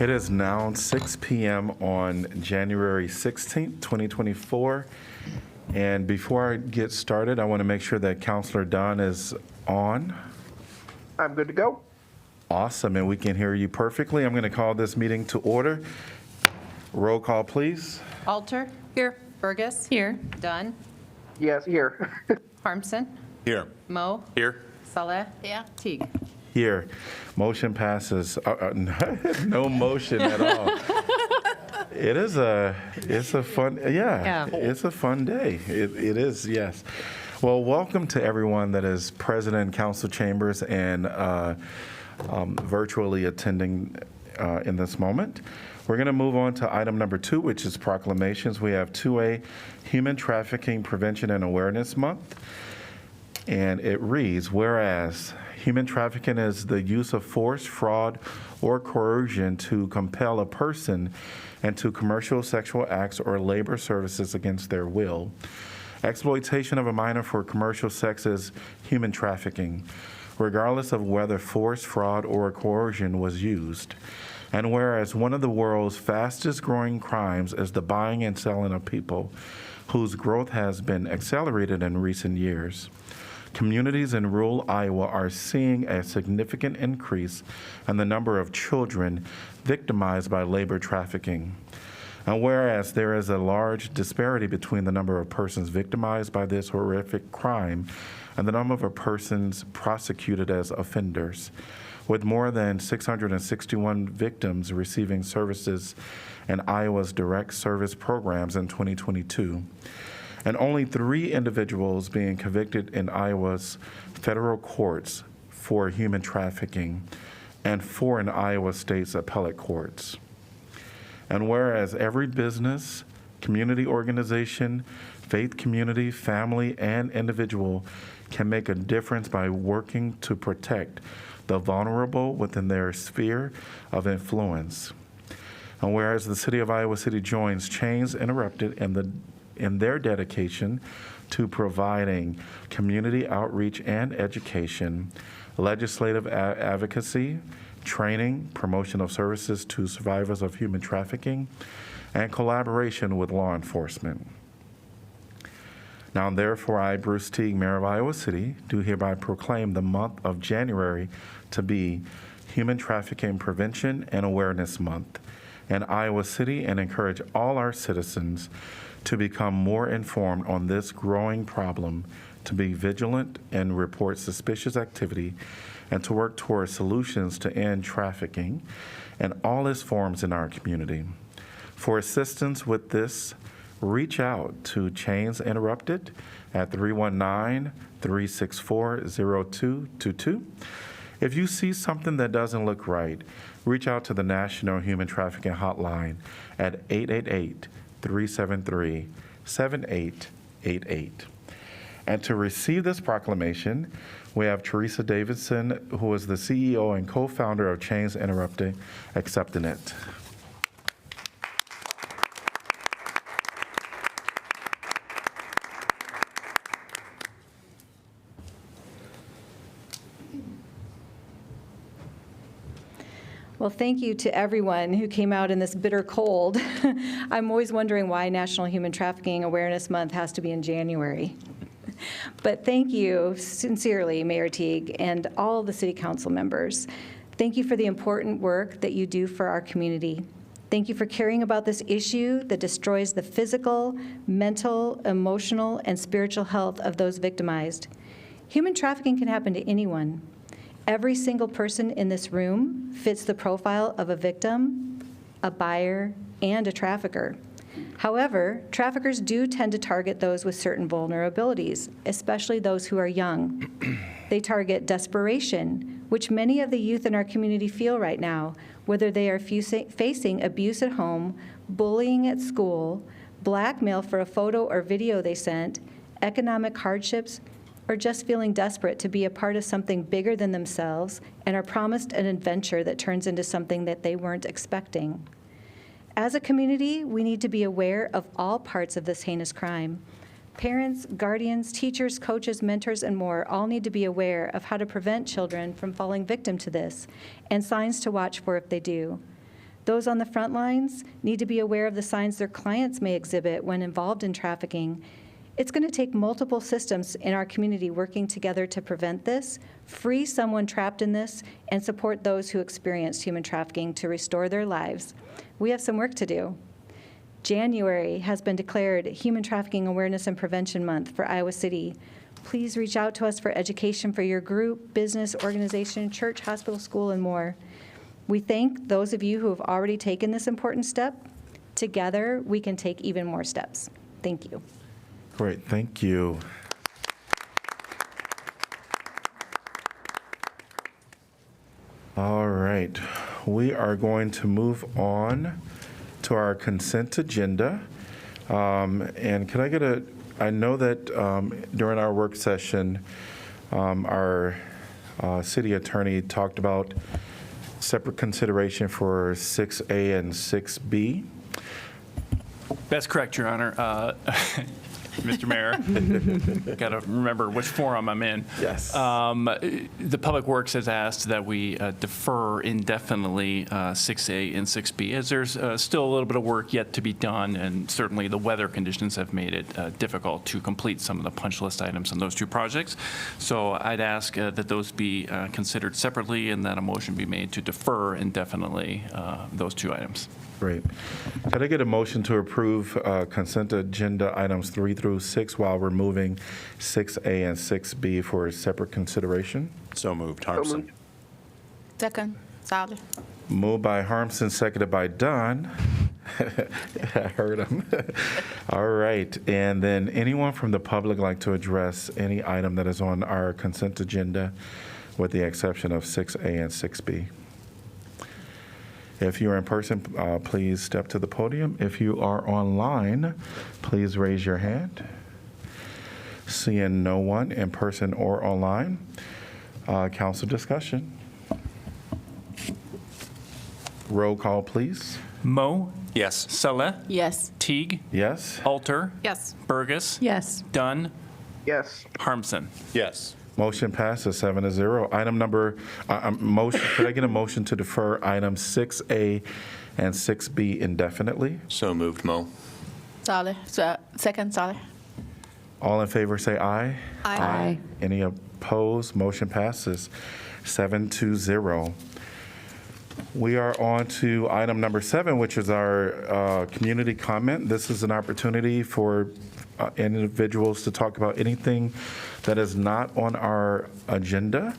It is now 6 p.m. on January 16th, 2024. And before I get started, I want to make sure that Counselor Dunn is on. I'm good to go. Awesome, and we can hear you perfectly. I'm going to call this meeting to order. Roll call, please. Alter. Here. Burgess. Here. Dunn. Yes, here. Harmson. Here. Mo. Here. Saleh. Yeah. Teague. Here. Motion passes. No motion at all. It's a fun, it's a fun day. It is, yes. Well, welcome to everyone that is present in council chambers and virtually attending in this moment. We're going to move on to item number 2, which is proclamations. We have 2A, Human Trafficking Prevention and Awareness Month. And it reads, whereas human trafficking is the use of force, fraud, or coercion to compel a person into commercial sexual acts or labor services against their will. Exploitation of a minor for commercial sex is human trafficking, regardless of whether force, fraud, or coercion was used. And whereas one of the world's fastest growing crimes is the buying and selling of people, whose growth has been accelerated in recent years. Communities in rural Iowa are seeing a significant increase in the number of children victimized by labor trafficking. And whereas there is a large disparity between the number of persons victimized by this horrific crime and the number of persons prosecuted as offenders, with more than 661 victims receiving services in Iowa's direct service programs in 2022. And only 3 individuals being convicted in Iowa's federal courts for human trafficking, and 4 in Iowa State's appellate courts. And whereas every business, community organization, faith community, family, and individual can make a difference by working to protect the vulnerable within their sphere of influence. And whereas the City of Iowa City joins Chains Interrupted in their dedication to providing community outreach and education, legislative advocacy, training, promotion of services to survivors of human trafficking, and collaboration with law enforcement. Now, therefore, I, Bruce Teague, Mayor of Iowa City, do hereby proclaim the month of January to be Human Trafficking Prevention and Awareness Month in Iowa City, and encourage all our citizens to become more informed on this growing problem, to be vigilant and report suspicious activity, and to work towards solutions to end trafficking in all its forms in our community. For assistance with this, reach out to Chains Interrupted at 319-364-0222. If you see something that doesn't look right, reach out to the National Human Trafficking Hotline at 888-373-7888. And to receive this proclamation, we have Teresa Davidson, who is the CEO and co-founder of Chains Interrupted, accepting it. Well, thank you to everyone who came out in this bitter cold. I'm always wondering why National Human Trafficking Awareness Month has to be in January. But thank you sincerely, Mayor Teague, and all the city council members. Thank you for the important work that you do for our community. Thank you for caring about this issue that destroys the physical, mental, emotional, and spiritual health of those victimized. Human trafficking can happen to anyone. Every single person in this room fits the profile of a victim, a buyer, and a trafficker. However, traffickers do tend to target those with certain vulnerabilities, especially those who are young. They target desperation, which many of the youth in our community feel right now, whether they are facing abuse at home, bullying at school, blackmail for a photo or video they sent, economic hardships, or just feeling desperate to be a part of something bigger than themselves and are promised an adventure that turns into something that they weren't expecting. As a community, we need to be aware of all parts of this heinous crime. Parents, guardians, teachers, coaches, mentors, and more all need to be aware of how to prevent children from falling victim to this and signs to watch for if they do. Those on the front lines need to be aware of the signs their clients may exhibit when involved in trafficking. It's going to take multiple systems in our community working together to prevent this, free someone trapped in this, and support those who experienced human trafficking to restore their lives. We have some work to do. January has been declared Human Trafficking Awareness and Prevention Month for Iowa City. Please reach out to us for education for your group, business, organization, church, hospital, school, and more. We thank those of you who have already taken this important step. Together, we can take even more steps. Thank you. Great, thank you. All right, we are going to move on to our consent agenda. And can I get I know that during our work session, our city attorney talked about separate consideration for 6A and 6B. That's correct, Your Honor. Mr. Mayor, got to remember which forum I'm in. Yes. The Public Works has asked that we defer indefinitely 6A and 6B, as there's still a little bit of work yet to be done, and certainly the weather conditions have made it difficult to complete some of the punch list items on those two projects. So I'd ask that those be considered separately and that a motion be made to defer indefinitely those two items. Great. Could I get a motion to approve consent agenda items 3 through 6 while removing 6A and 6B for separate consideration? So moved, So Harmson. moved. Second, Solid. Moved by Harmson, seconded by Dunn. I heard him. All right. And then anyone from the public like to address any item that is on our consent agenda with the exception of 6A and 6B? If you're in person, please step to the podium. If you are online, please raise your hand. Seeing no one in person or online, council discussion. Roll call, please. Mo, Yes. Saleh, Yes. Teague, Yes? Alter, Yes. Burgess, Yes. Dunn, Yes. Harmson. Yes. Motion passes 7-0. Item number, motion, could I get a motion to defer items 6A and 6B indefinitely? So moved, Mo. Solid. Second, Solid. All in favor, say aye. Aye. Any opposed? Motion passes 7-0. We are on to item number 7, which is our community comment. This is an opportunity for individuals to talk about anything that is not on our agenda.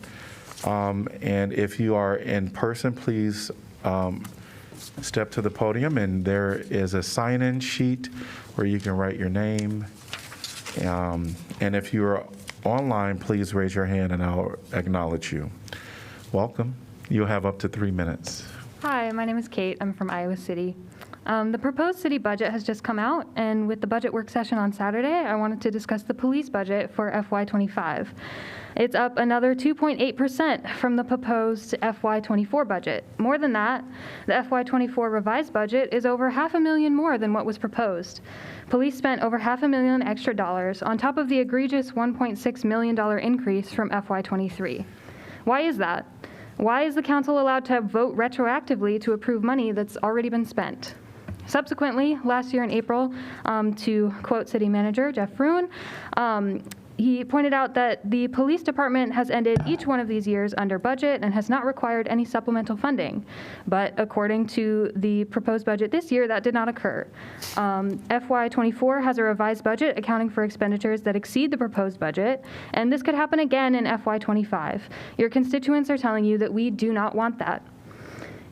And if you are in person, please step to the podium, and there is a sign-in sheet where you can write your name. And if you're online, please raise your hand and I'll acknowledge you. Welcome. You'll have up to 3 minutes. Hi, my name is Kate. I'm from Iowa City. The proposed city budget has just come out, and with the budget work session on Saturday, I wanted to discuss the police budget for FY25. It's up another 2.8% from the proposed FY24 budget. More than that, the FY24 revised budget is over $500,000 more than what was proposed. Police spent over $500,000 extra dollars on top of the egregious $1.6 million increase from FY23. Why is that? Why is the council allowed to vote retroactively to approve money that's already been spent? Subsequently, last year in April, to quote City Manager Jeff Fruin, he pointed out that the police department has ended each one of these years under budget and has not required any supplemental funding. But according to the proposed budget this year, that did not occur. FY24 has a revised budget accounting for expenditures that exceed the proposed budget, and this could happen again in FY25. Your constituents are telling you that we do not want that.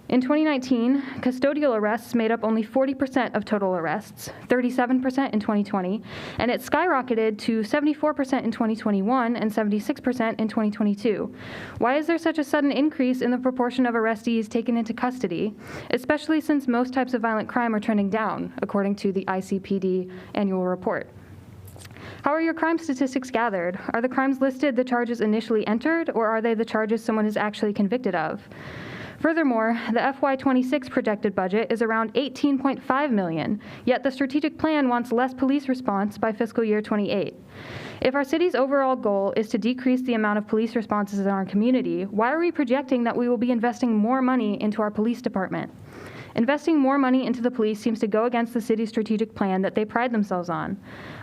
In 2019, custodial arrests made up only 40% of total arrests, 37% in 2020, and it skyrocketed to 74% in 2021 and 76% in 2022. Why is there such a sudden increase in the proportion of arrestees taken into custody, especially since most types of violent crime are trending down, according to the ICPD annual report? How are your crime statistics gathered? Are the crimes listed the charges initially entered, or are they the charges someone is actually convicted of? Furthermore, the FY26 projected budget is around $18.5 million, yet the strategic plan wants less police response by fiscal year 28. If our city's overall goal is to decrease the amount of police responses in our community, why are we projecting that we will be investing more money into our police department? Investing more money into the police seems to go against the city's strategic plan that they pride themselves on.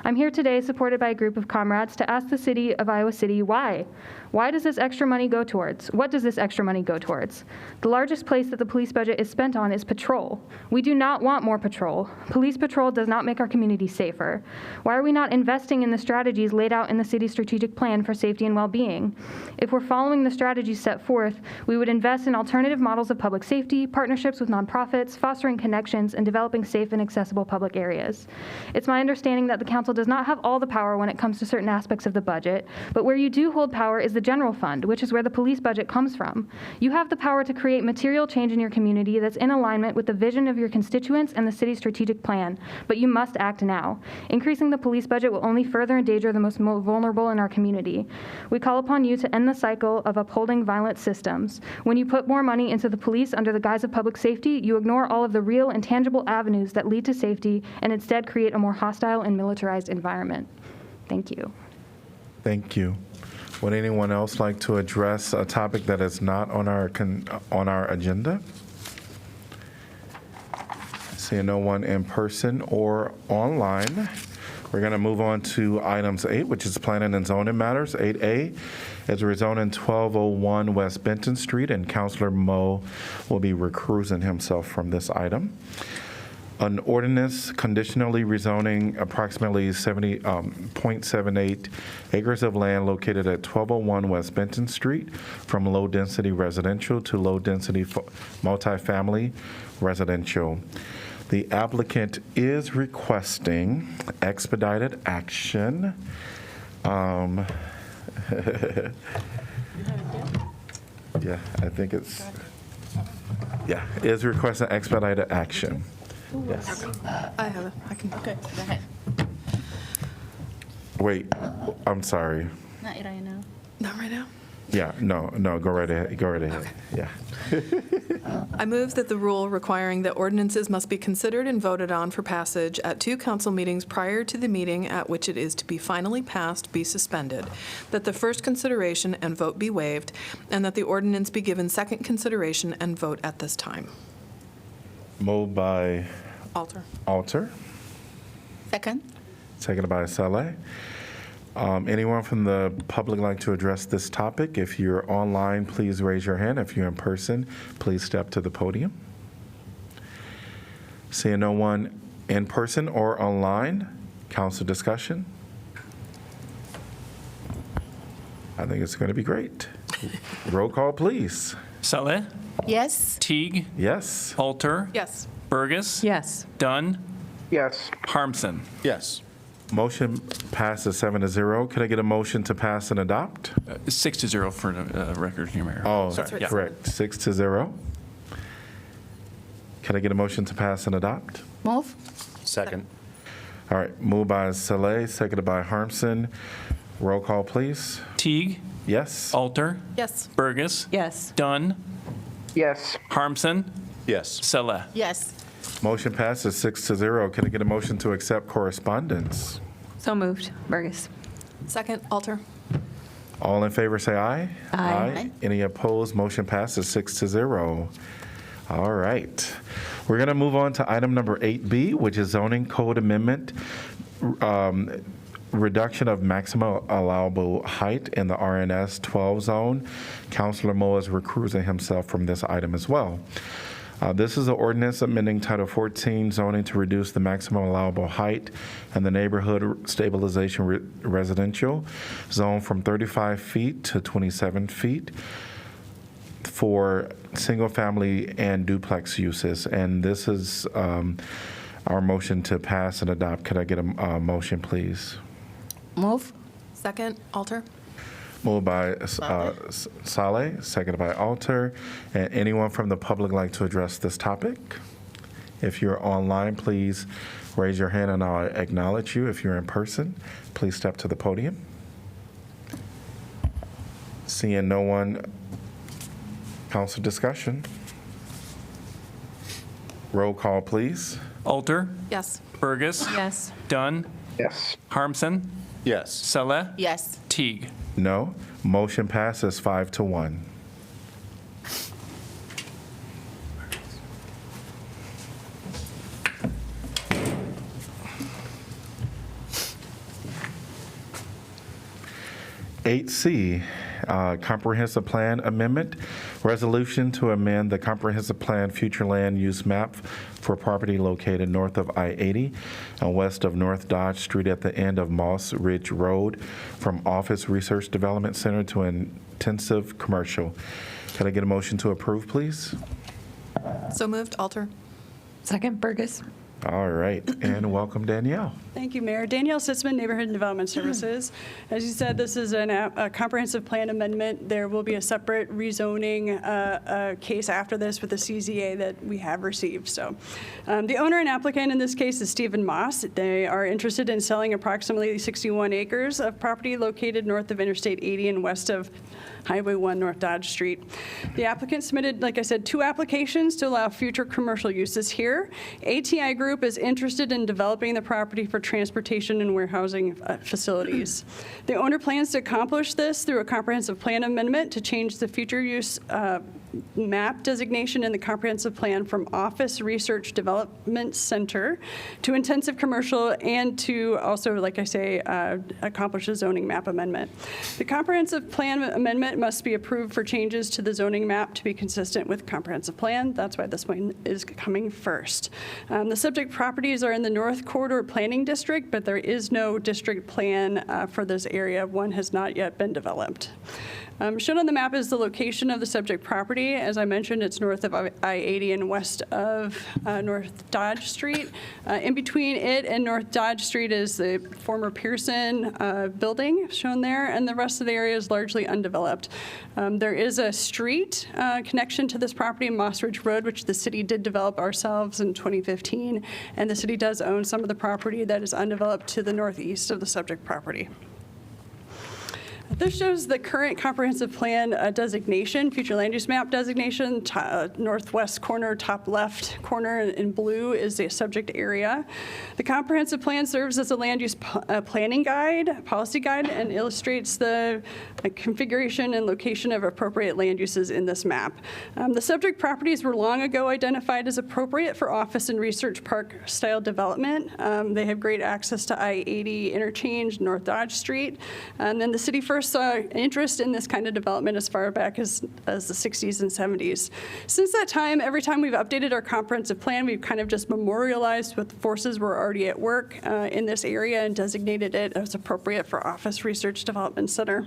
I'm here today supported by a group of comrades to ask the city of Iowa City why. Why does this extra money go towards? What does this extra money go towards? The largest place that the police budget is spent on is patrol. We do not want more patrol. Police patrol does not make our community safer. Why are we not investing in the strategies laid out in the city's strategic plan for safety and well-being? If we're following the strategies set forth, we would invest in alternative models of public safety, partnerships with nonprofits, fostering connections, and developing safe and accessible public areas. It's my understanding that the council does not have all the power when it comes to certain aspects of the budget, but where you do hold power is the general fund, which is where the police budget comes from. You have the power to create material change in your community that's in alignment with the vision of your constituents and the city's strategic plan, but you must act now. Increasing the police budget will only further endanger the most vulnerable in our community. We call upon you to end the cycle of upholding violent systems. When you put more money into the police under the guise of public safety, you ignore all of the real and tangible avenues that lead to safety and instead create a more hostile and militarized environment. Thank you. Thank you. Would anyone else like to address a topic that is not on our agenda? Seeing no one in person or online, we're going to move on to items 8, which is planning and zoning matters. 8A is rezoning 1201 West Benton Street, and Councilor Moe will be recusing himself from this item. An ordinance conditionally rezoning approximately 70.78 acres of land located at 1201 West Benton Street from low-density residential to low-density multifamily residential. The applicant is requesting expedited action. Yeah, I think it's, yeah, is requesting expedited action. Yes. I have it. I can. Okay, go ahead. Wait, I'm sorry. Not right now. Not right now? Yeah, no, go right ahead, yeah. I move that the rule requiring that ordinances must be considered and voted on for passage at 2 council meetings prior to the meeting at which it is to be finally passed be suspended, that the first consideration and vote be waived, and that the ordinance be given second consideration and vote at this time. Moved by Alter. Second. seconded by Saleh. Anyone from the public like to address this topic? If you're online, please raise your hand. If you're in person, please step to the podium. Seeing no one in person or online, council discussion? I think it's going to be great. Roll call, please. Saleh, Yes. Teague, Yes. Alter, Yes. Burgess, Yes. Dunn, Yes. Harmson. Yes. Motion passes 7-0. Can I get a motion to pass and adopt? 6-0 for the record here, Mayor. Oh, Sorry, yeah. correct. 6-0. Can I get a motion to pass and adopt? Move. Second. All right, moved by Saleh, seconded by Harmson. Roll call, please. Teague, Yes? Alter, Yes. Burgess, Yes. Dunn, Yes. Harmson, Yes. Saleh. Yes. Motion passes 6-0. Can I get a motion to accept correspondence? So moved. Burgess. Second. Alter. All in favor, say aye. Aye. Any opposed? Motion passes 6-0. All right. We're going to move on to item number 8B, which is zoning code amendment, reduction of maximum allowable height in the RNS 12 zone. Councilor Moe is recusing himself from this item as well. This is an ordinance amending Title 14 zoning to reduce the maximum allowable height in the neighborhood stabilization residential zone from 35 feet to 27 feet for single-family and duplex uses. And this is our motion to pass and adopt. Could I get a motion, please? Move. Second. Alter. Moved by Saleh, seconded by Alter. And anyone from the public like to address this topic? If you're online, please raise your hand and I'll acknowledge you. If you're in person, please step to the podium. Seeing no one, council discussion. Roll call, please. Alter, Yes. Burgess, Yes. Dunn, Yes. Harmson, Yes. Saleh, Yes. Teague. No. Motion passes 5-1. 8C, Comprehensive Plan Amendment, resolution to amend the Comprehensive Plan Future Land Use Map for property located north of I-80 and west of North Dodge Street at the end of Moss Ridge Road from Office Research Development Center to Intensive Commercial. Can I get a motion to approve, please? So moved, Alter. Second, Burgess. All right, and welcome, Danielle. Thank you, Mayor. Danielle Sitzman, Neighborhood and Development Services. As you said, this is a comprehensive plan amendment. There will be a separate rezoning case after this with the CZA that we have received. So the owner and applicant in this case is Stephen Moss. They are interested in selling approximately 61 acres of property located north of Interstate 80 and west of Highway 1 North Dodge Street. The applicant submitted, like I said, 2 applications to allow future commercial uses here. ATI Group is interested in developing the property for transportation and warehousing facilities. The owner plans to accomplish this through a comprehensive plan amendment to change the future use map designation in the comprehensive plan from Office Research Development Center to intensive commercial and to also, like I say, accomplish a zoning map amendment. The comprehensive plan amendment must be approved for changes to the zoning map to be consistent with comprehensive plan. That's why this one is coming first. The subject properties are in the North Corridor Planning District, but there is no district plan for this area. One has not yet been developed. Shown on the map is the location of the subject property. As I mentioned, it's north of I-80 and west of North Dodge Street. In between it and North Dodge Street is the former Pearson building shown there, and the rest of the area is largely undeveloped. There is a street connection to this property, Moss Ridge Road, which the city did develop ourselves in 2015, and the city does own some of the property that is undeveloped to the northeast of the subject property. This shows the current comprehensive plan designation, future land use map designation. Northwest corner, top left corner in blue is the subject area. The comprehensive plan serves as a land use planning guide, policy guide, and illustrates the configuration and location of appropriate land uses in this map. The subject properties were long ago identified as appropriate for office and research park style development. They have great access to I-80 interchange, North Dodge Street, and then the city first saw interest in this kind of development as far back as the 60s and 70s. Since that time, every time we've updated our comprehensive plan, we've kind of just memorialized what forces were already at work in this area and designated it as appropriate for Office Research Development Center.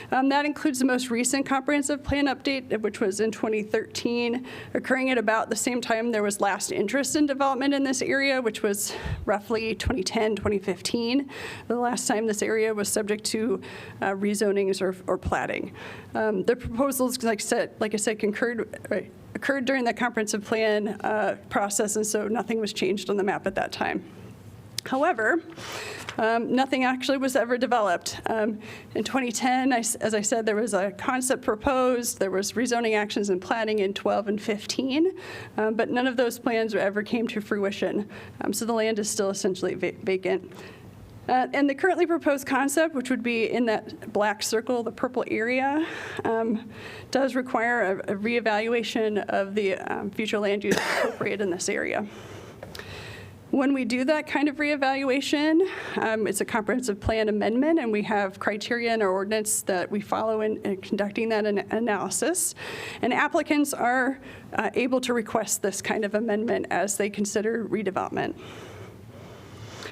That includes the most recent comprehensive plan update, which was in 2013, occurring at about the same time there was last interest in development in this area, which was roughly 2010, 2015, the last time this area was subject to rezonings or platting. The proposals, like I said, occurred during the comprehensive plan process, and so nothing was changed on the map at that time. However, nothing actually was ever developed. In 2010, as I said, there was a concept proposed, there was rezoning actions and platting in 12 and 15, but none of those plans ever came to fruition. So the land is still essentially vacant. And the currently proposed concept, which would be in that black circle, the purple area, does require a reevaluation of the future land use appropriate in this area. When we do that kind of reevaluation, it's a comprehensive plan amendment, and we have criteria in our ordinance that we follow in conducting that analysis. And applicants are able to request this kind of amendment as they consider redevelopment.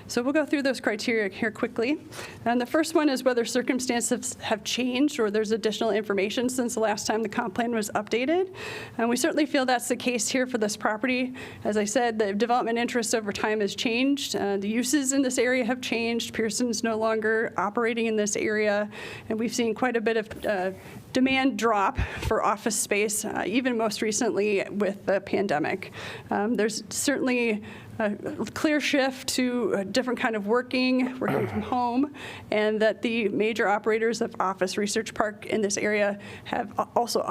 So we'll go through those criteria here quickly. And the first one is whether circumstances have changed or there's additional information since the last time the comp plan was updated. And we certainly feel that's the case here for this property. As I said, the development interest over time has changed. The uses in this area have changed. Pearson's no longer operating in this area. And we've seen quite a bit of demand drop for office space, even most recently with the pandemic. There's certainly a clear shift to a different kind of working from home, and that the major operators of Office Research Park in this area have also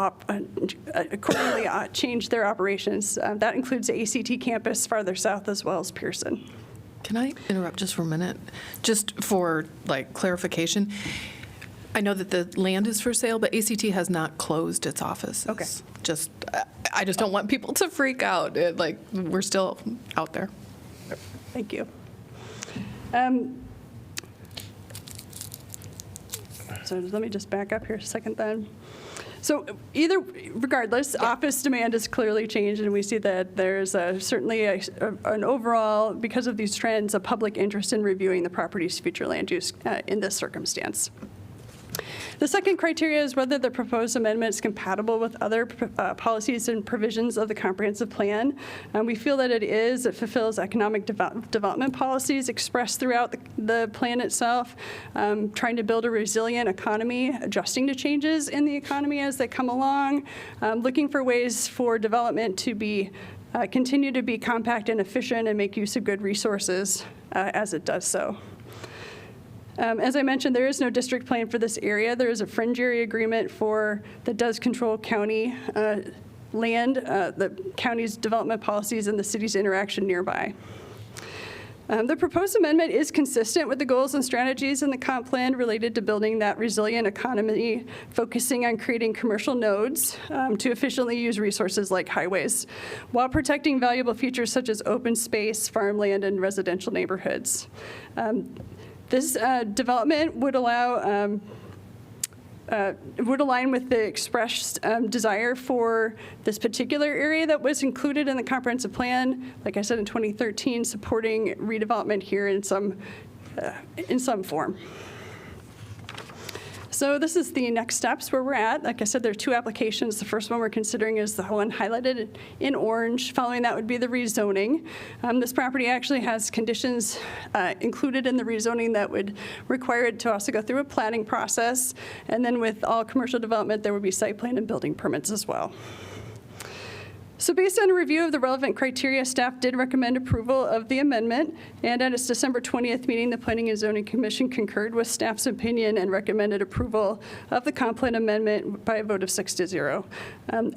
accordingly changed their operations. That includes the ACT campus farther south as well as Pearson. Can I interrupt just for a minute? Just for clarification. I know that the land is for sale, but ACT has not closed its offices. Okay. I just don't want people to freak out. We're still out there. Thank you. So let me just back up here a second then. So regardless, office demand has clearly changed, and we see that there's certainly an overall, because of these trends, a public interest in reviewing the property's future land use in this circumstance. The second criteria is whether the proposed amendment is compatible with other policies and provisions of the comprehensive plan. We feel that it is. It fulfills economic development policies expressed throughout the plan itself, trying to build a resilient economy, adjusting to changes in the economy as they come along, looking for ways for development to be continue to be compact and efficient and make use of good resources as it does so. As I mentioned, there is no district plan for this area. There is a fringe area agreement that does control county land, the county's development policies, and the city's interaction nearby. The proposed amendment is consistent with the goals and strategies in the comp plan related to building that resilient economy, focusing on creating commercial nodes to efficiently use resources like highways, while protecting valuable features such as open space, farmland, and residential neighborhoods. This development would align with the expressed desire for this particular area that was included in the comprehensive plan, like I said, in 2013, supporting redevelopment here in some form. So this is the next steps where we're at. Like I said, there are two applications. The first one we're considering is the one highlighted in orange. Following that would be the rezoning. This property actually has conditions included in the rezoning that would require it to also go through a planning process. And then with all commercial development, there would be site plan and building permits as well. So based on a review of the relevant criteria, staff did recommend approval of the amendment, and at its December 20th meeting, the Planning and Zoning Commission concurred with staff's opinion and recommended approval of the comp plan amendment by a vote of 6-0.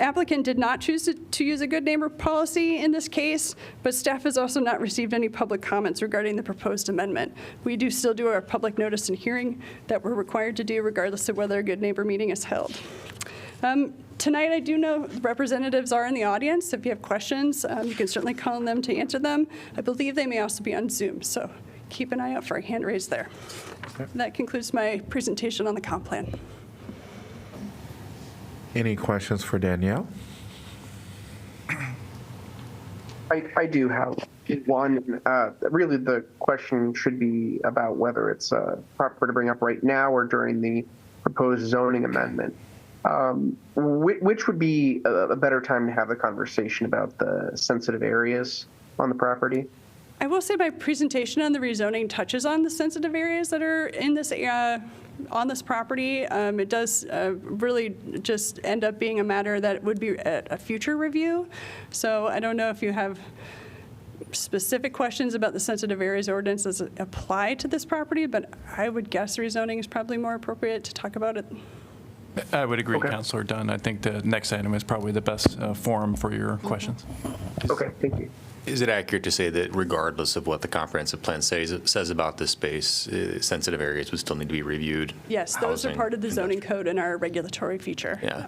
Applicant did not choose to use a good neighbor policy in this case, but staff has also not received any public comments regarding the proposed amendment. We do still do our public notice and hearing that we're required to do regardless of whether a good neighbor meeting is held. Tonight, I do know representatives are in the audience. If you have questions, you can certainly call on them to answer them. I believe they may also be on Zoom, so keep an eye out for a hand raised there. Okay. That concludes my presentation on the comp plan. Any questions for Danielle? I do have one. Really, the question should be about whether it's proper to bring up right now or during the proposed zoning amendment. Which would be a better time to have a conversation about the sensitive areas on the property? I will say my presentation on the rezoning touches on the sensitive areas that are in this on this property. It does really just end up being a matter that would be a future review. So I don't know if you have specific questions about the sensitive areas ordinance as it apply to this property, but I would guess rezoning is probably more appropriate to talk about it. I would agree, Okay. Councilor Dunn. I think the next item is probably the best forum for your questions. Okay, thank you. Is it accurate to say that regardless of what the comprehensive plan says about this space, sensitive areas would still need to be reviewed? Yes, those are Housing, part of the zoning industrial. code and our regulatory feature. Yeah.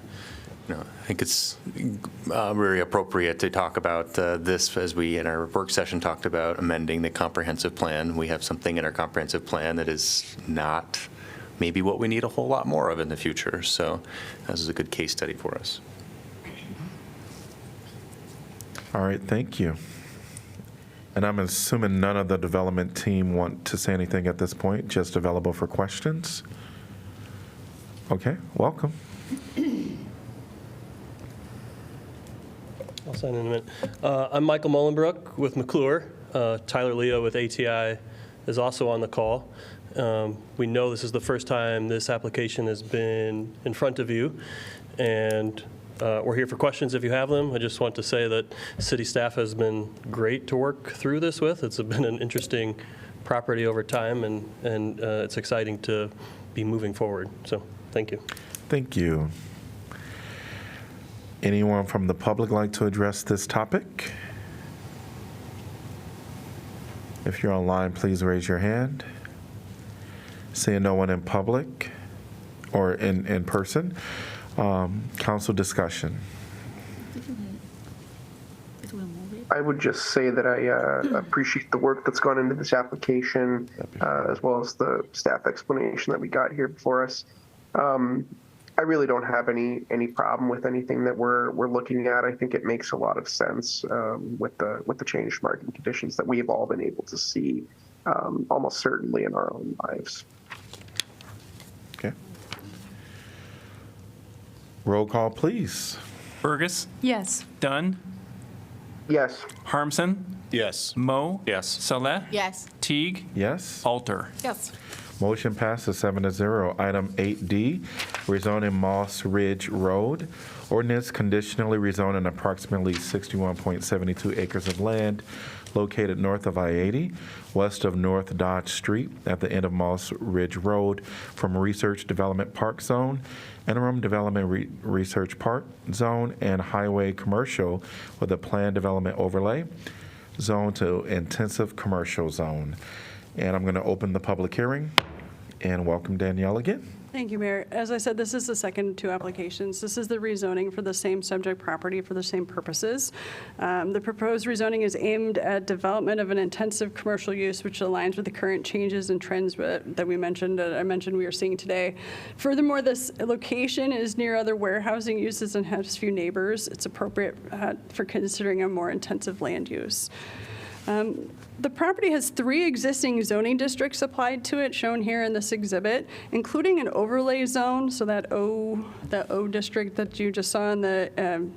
No, I think it's very appropriate to talk about this as we, in our work session, talked about amending the comprehensive plan. We have something in our comprehensive plan that is not maybe what we need a whole lot more of in the future. So this is a good case study for us. All right, thank you. And I'm assuming none of the development team want to say anything at this point, just available for questions? Okay, welcome. I'll sign in a minute. I'm Michael Mullenbrook with McClure. Tyler Leo with ATI is also on the call. We know this is the first time this application has been in front of you, and we're here for questions if you have them. I just want to say that city staff has been great to work through this with. It's been an interesting property over time, and it's exciting to be moving forward. So thank you. Thank you. Anyone from the public like to address this topic? If you're online, please raise your hand. Seeing no one in public or in person, council discussion. I would just say that I appreciate the work that's gone into this application, as well as the staff explanation that we got here before us. I really don't have any problem with anything that we're looking at. I think it makes a lot of sense with the changed market conditions that we've all been able to see almost certainly in our own lives. Okay. Roll call, please. Burgess, Yes. Dunn, Yes. Harmson, Yes. Mo, Yes. Saleh, Yes. Teague, Yes. Alter. Yes. Motion passes 7-0. Item 8D, rezoning Moss Ridge Road. Ordinance conditionally rezoning approximately 61.72 acres of land located north of I-80, west of North Dodge Street, at the end of Moss Ridge Road, from Research Development Park Zone, Interim Development Research Park Zone, and Highway Commercial with a planned development overlay zone to intensive commercial zone. And I'm going to open the public hearing and welcome Danielle again. Thank you, Mayor. As I said, this is the second of two applications. This is the rezoning for the same subject property for the same purposes. The proposed rezoning is aimed at development of an intensive commercial use, which aligns with the current changes and trends that I mentioned we are seeing today. Furthermore, this location is near other warehousing uses and has few neighbors. It's appropriate for considering a more intensive land use. The property has 3 existing zoning districts applied to it, shown here in this exhibit, including an overlay zone, so that O district that you just saw in the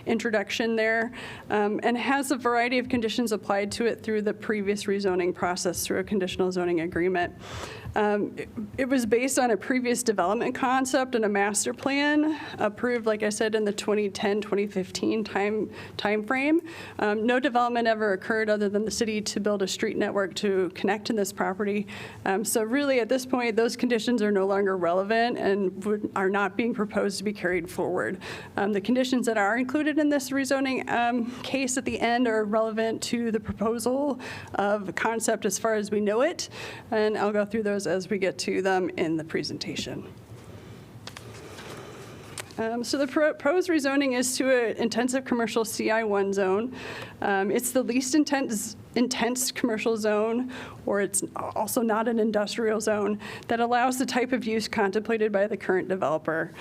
introduction there, and has a variety of conditions applied to it through the previous rezoning process through a conditional zoning agreement. It was based on a previous development concept and a master plan approved, like I said, in the 2010-2015 time frame. No development ever occurred other than the city to build a street network to connect in this property. So really, at this point, those conditions are no longer relevant and are not being proposed to be carried forward. The conditions that are included in this rezoning case at the end are relevant to the proposal of concept as far as we know it, and I'll go through those as we get to them in the presentation. So the proposed rezoning is to an intensive commercial CI1 zone. It's the least intense commercial zone, or it's also not an industrial zone, that allows the type of use contemplated by the current developer.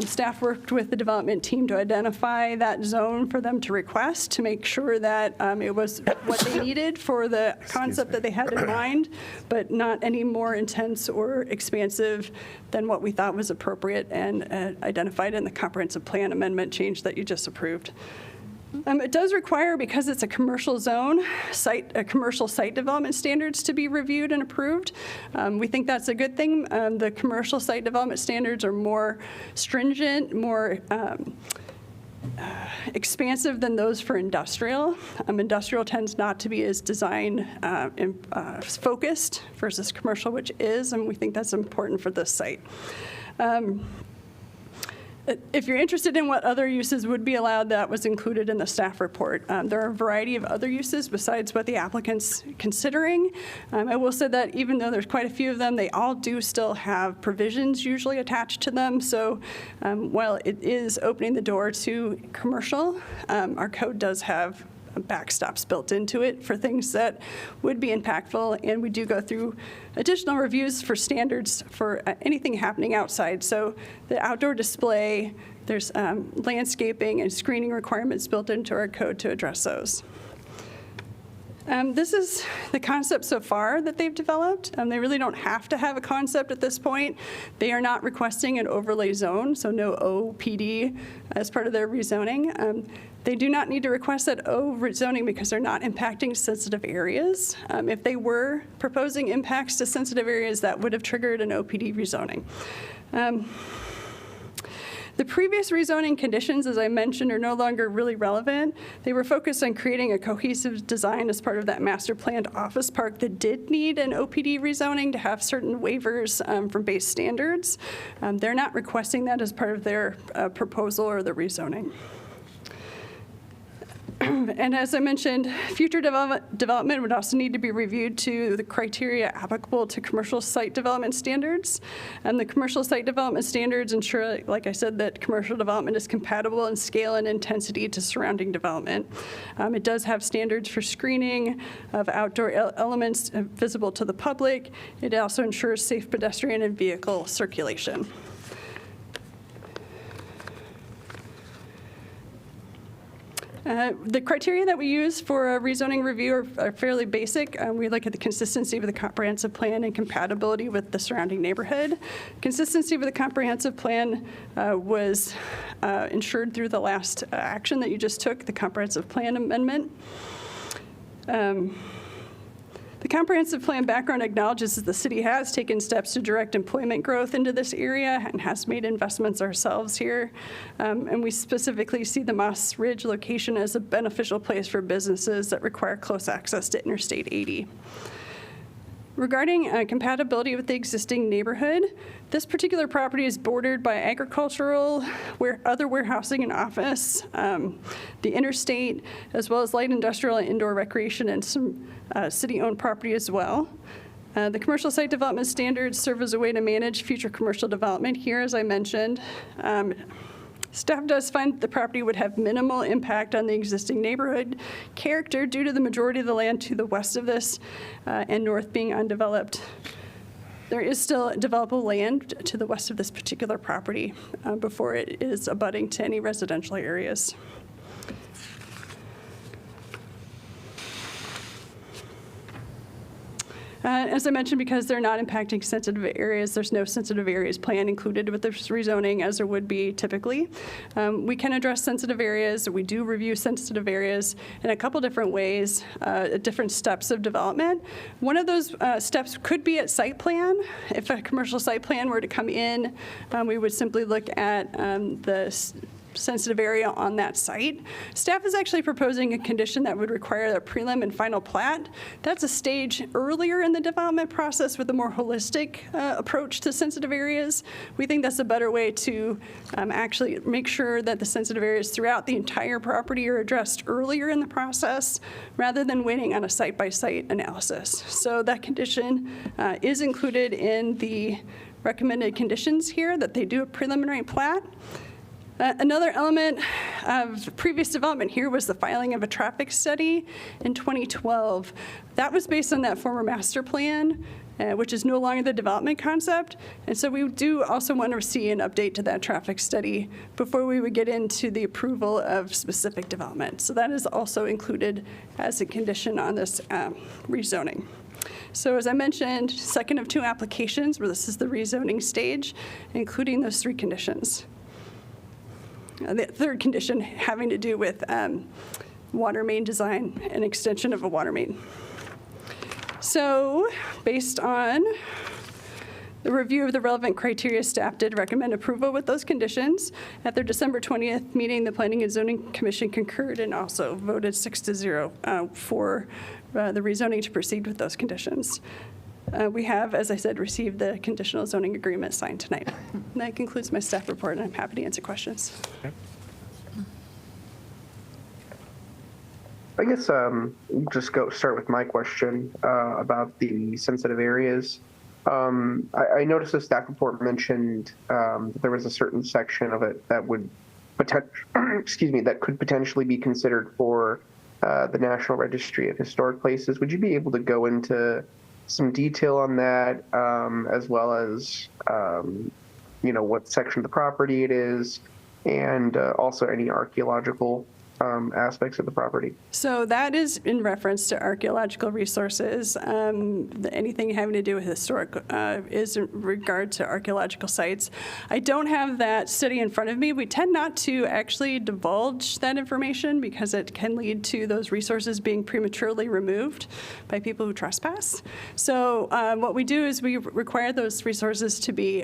Staff worked with the development team to identify that zone for them to request to make sure that it was what they needed for the concept that they had in mind, but not any more intense or expansive than what we thought was appropriate and identified in the comprehensive plan amendment change that you just approved. It does require, because it's a commercial zone, commercial site development standards to be reviewed and approved. We think that's a good thing. The commercial site development standards are more stringent, more expansive than those for industrial. Industrial tends not to be as design focused versus commercial, which is, and we think that's important for this site. If you're interested in what other uses would be allowed, that was included in the staff report. There are a variety of other uses besides what the applicant's considering. I will say that even though there's quite a few of them, they all do still have provisions usually attached to them. So while it is opening the door to commercial, our code does have backstops built into it for things that would be impactful, and we do go through additional reviews for standards for anything happening outside. So the outdoor display, there's landscaping and screening requirements built into our code to address those. This is the concept so far that they've developed. They really don't have to have a concept at this point. They are not requesting an overlay zone, so no OPD as part of their rezoning. They do not need to request that O zoning because they're not impacting sensitive areas. If they were proposing impacts to sensitive areas, that would have triggered an OPD rezoning. The previous rezoning conditions, as I mentioned, are no longer really relevant. They were focused on creating a cohesive design as part of that master planned office park that did need an OPD rezoning to have certain waivers from base standards. They're not requesting that as part of their proposal or the rezoning. And as I mentioned, future development would also need to be reviewed to the criteria applicable to commercial site development standards. And the commercial site development standards ensure, like I said, that commercial development is compatible in scale and intensity to surrounding development. It does have standards for screening of outdoor elements visible to the public. It also ensures safe pedestrian and vehicle circulation. The criteria that we use for a rezoning review are fairly basic. We look at the consistency of the comprehensive plan and compatibility with the surrounding neighborhood. Consistency with the comprehensive plan was ensured through the last action that you just took, the comprehensive plan amendment. The comprehensive plan background acknowledges that the city has taken steps to direct employment growth into this area and has made investments ourselves here. And we specifically see the Moss Ridge location as a beneficial place for businesses that require close access to Interstate 80. Regarding compatibility with the existing neighborhood, this particular property is bordered by agricultural, other warehousing and office, the interstate, as well as light industrial and indoor recreation and some city-owned property as well. The commercial site development standards serve as a way to manage future commercial development here, as I mentioned. Staff does find the property would have minimal impact on the existing neighborhood character due to the majority of the land to the west of this and north being undeveloped. There is still developable land to the west of this particular property before it is abutting to any residential areas. As I mentioned, because they're not impacting sensitive areas, there's no sensitive areas plan included with this rezoning as there would be typically. We can address sensitive areas. We do review sensitive areas in a couple different ways, different steps of development. One of those steps could be at site plan. If a commercial site plan were to come in, we would simply look at the sensitive area on that site. Staff is actually proposing a condition that would require a prelim and final plat. That's a stage earlier in the development process with a more holistic approach to sensitive areas. We think that's a better way to actually make sure that the sensitive areas throughout the entire property are addressed earlier in the process rather than waiting on a site-by-site analysis. So that condition is included in the recommended conditions here, that they do a preliminary plat. Another element of previous development here was the filing of a traffic study in 2012. That was based on that former master plan, which is no longer the development concept. And so we do also want to see an update to that traffic study before we would get into the approval of specific development. So that is also included as a condition on this rezoning. So as I mentioned, second of two applications where this is the rezoning stage, including those three conditions. The third condition having to do with water main design and extension of a water main. So based on the review of the relevant criteria, staff did recommend approval with those conditions. At their December 20th meeting, the Planning and Zoning Commission concurred and also voted 6-0 for the rezoning to proceed with those conditions. We have, as I said, received the conditional zoning agreement signed tonight. And that concludes my staff report, and I'm happy to answer questions. Okay. I guess just start with my question about the sensitive areas. I noticed the staff report mentioned that there was a certain section of it that would that could potentially be considered for the National Registry of Historic Places. Would you be able to go into some detail on that, as well as what section of the property it is, and also any archaeological aspects of the property? So that is in reference to archaeological resources. Anything having to do with historic is in regard to archaeological sites. I don't have that study in front of me. We tend not to actually divulge that information because it can lead to those resources being prematurely removed by people who trespass. So what we do is we require those resources to be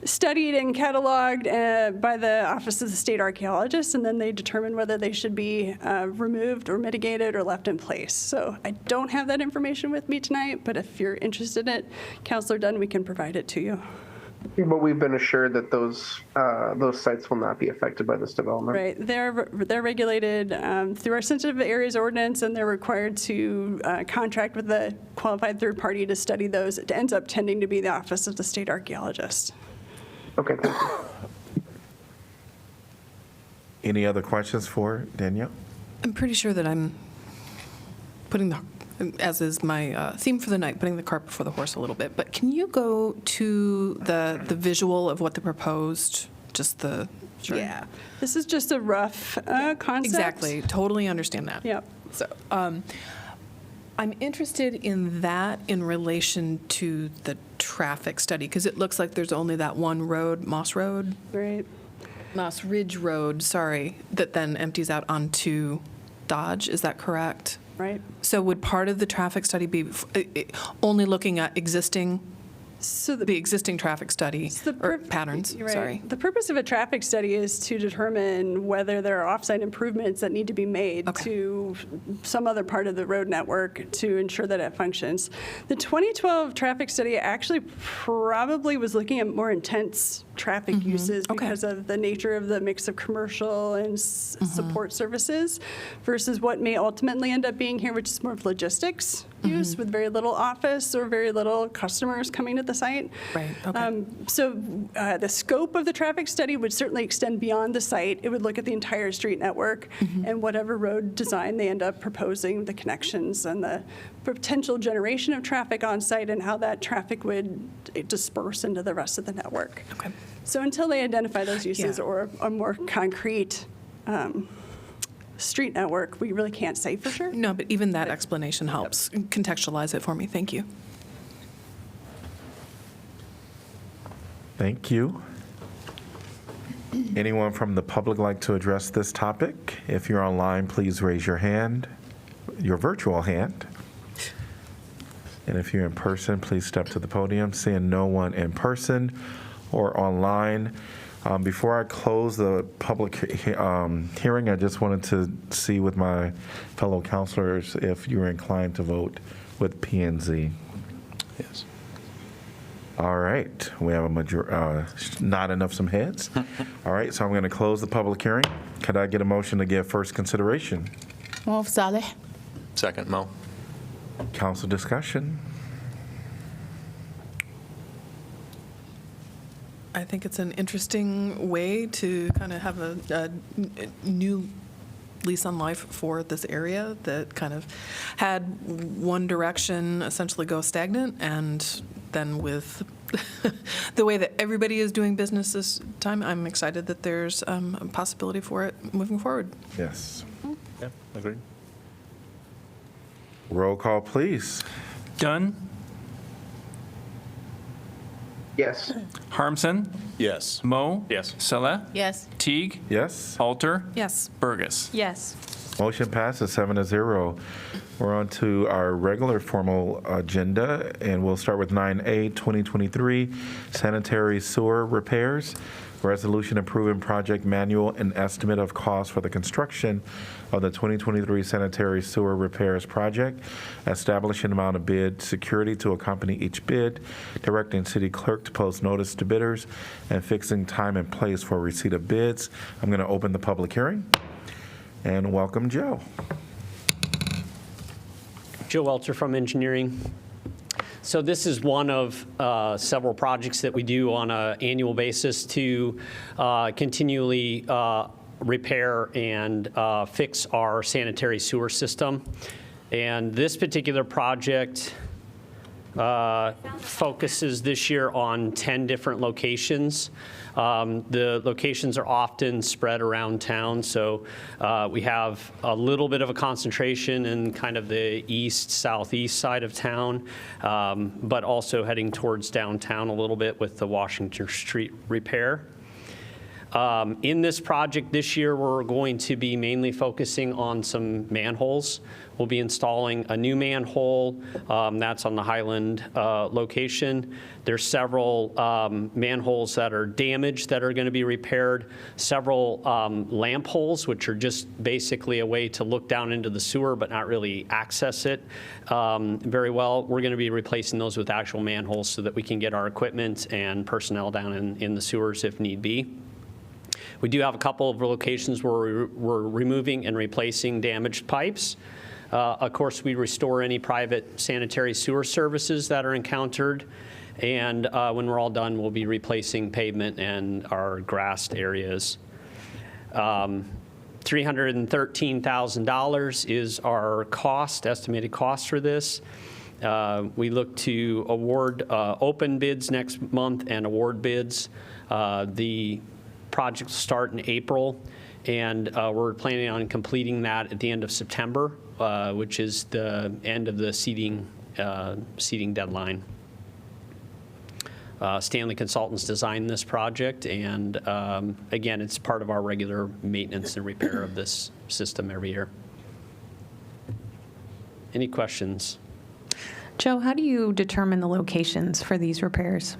studied and cataloged by the Office of the State Archaeologist, and then they determine whether they should be removed or mitigated or left in place. So I don't have that information with me tonight, but if you're interested in it, Councilor Dunn, we can provide it to you. But we've been assured that those sites will not be affected by this development. Right, they're regulated through our sensitive areas ordinance, and they're required to contract with a qualified third party to study those. It ends up tending to be the Office of the State Archaeologist. Okay, thank you. Any other questions for Danielle? I'm pretty sure that I'm putting the, as is my theme for the night, putting the cart before the horse a little bit. But can you go to the visual of what the proposed, just the, yeah. This is just a rough concept. Exactly, totally understand that. Yep. So I'm interested in that in relation to the traffic study, because it looks like there's only that one road, Moss Road, Right. Moss Ridge Road, sorry, that then empties out onto Dodge. Is that correct? Right. So would part of the traffic study be only looking at So the existing traffic study or patterns? Right. Sorry. The purpose of a traffic study is to determine whether there are offsite improvements that need to be made to some other part of the road network to ensure that it functions. The 2012 traffic study actually probably was looking at more intense traffic uses because of the nature of the mix of commercial and support services versus what may ultimately end up being here, which is more of logistics use with very little office or very little customers coming to the site. Right, okay. So the scope of the traffic study would certainly extend beyond the site. It would look at the entire street network and whatever road design they end up proposing, the connections and the potential generation of traffic on site and how that traffic would disperse into the rest of the network. Okay. So until they identify those uses Yeah. or a more concrete street network, we really can't say for sure. No, but even that explanation helps contextualize it for me. Thank you. Thank you. Anyone from the public like to address this topic? If you're online, please raise your hand, your virtual hand. And if you're in person, please step to the podium. Seeing no one in person or online. Before I close the public hearing, I just wanted to see with my fellow counselors if you're inclined to vote with P&Z. Yes. All right, we have a nodding of some heads. All right, so I'm going to close the public hearing. Could I get a motion to give first consideration? Move Saleh. Second, Mo. Council discussion. I think it's an interesting way to kind of have a new lease on life for this area that kind of had one direction essentially go stagnant, and then with the way that everybody is doing business this time, I'm excited that there's a possibility for it moving forward. Yes. Yeah, agreed. Roll call, please. Dunn, Yes. Harmson, Yes. Mo. Yes. Saleh. Yes. Teague. Yes. Alter. Yes. Burgess. Yes. Motion passes 7-0. We're on to our regular formal agenda, and we'll start with 9A, 2023 sanitary sewer repairs. Resolution approving project manual and estimate of cost for the construction of the 2023 sanitary sewer repairs project, establishing amount of bid security to accompany each bid, directing city clerk to post notice to bidders, and fixing time and place for receipt of bids. I'm going to open the public hearing and welcome Joe. Joe Welcher from Engineering. So this is one of several projects that we do on an annual basis to continually repair and fix our sanitary sewer system. And this particular project focuses this year on 10 different locations. The locations are often spread around town, so we have a little bit of a concentration in kind of the east, southeast side of town, but also heading towards downtown a little bit with the Washington Street repair. In this project this year, we're going to be mainly focusing on some manholes. We'll be installing a new manhole that's on the Highland location. There's several manholes that are damaged that are going to be repaired, several lamp holes, which are just basically a way to look down into the sewer but not really access it very well. We're going to be replacing those with actual manholes so that we can get our equipment and personnel down in the sewers if need be. We do have a couple of locations where we're removing and replacing damaged pipes. Of course, we restore any private sanitary sewer services that are encountered. And when we're all done, we'll be replacing pavement and our grassed areas. $313,000 is our estimated cost for this. We look to award open bids next month and award bids. The project will start in April, and we're planning on completing that at the end of September, which is the end of the seeding deadline. Stanley Consultants designed this project, and again, it's part of our regular maintenance and repair of this system every year. Any questions? Joe, how do you determine the locations for these repairs?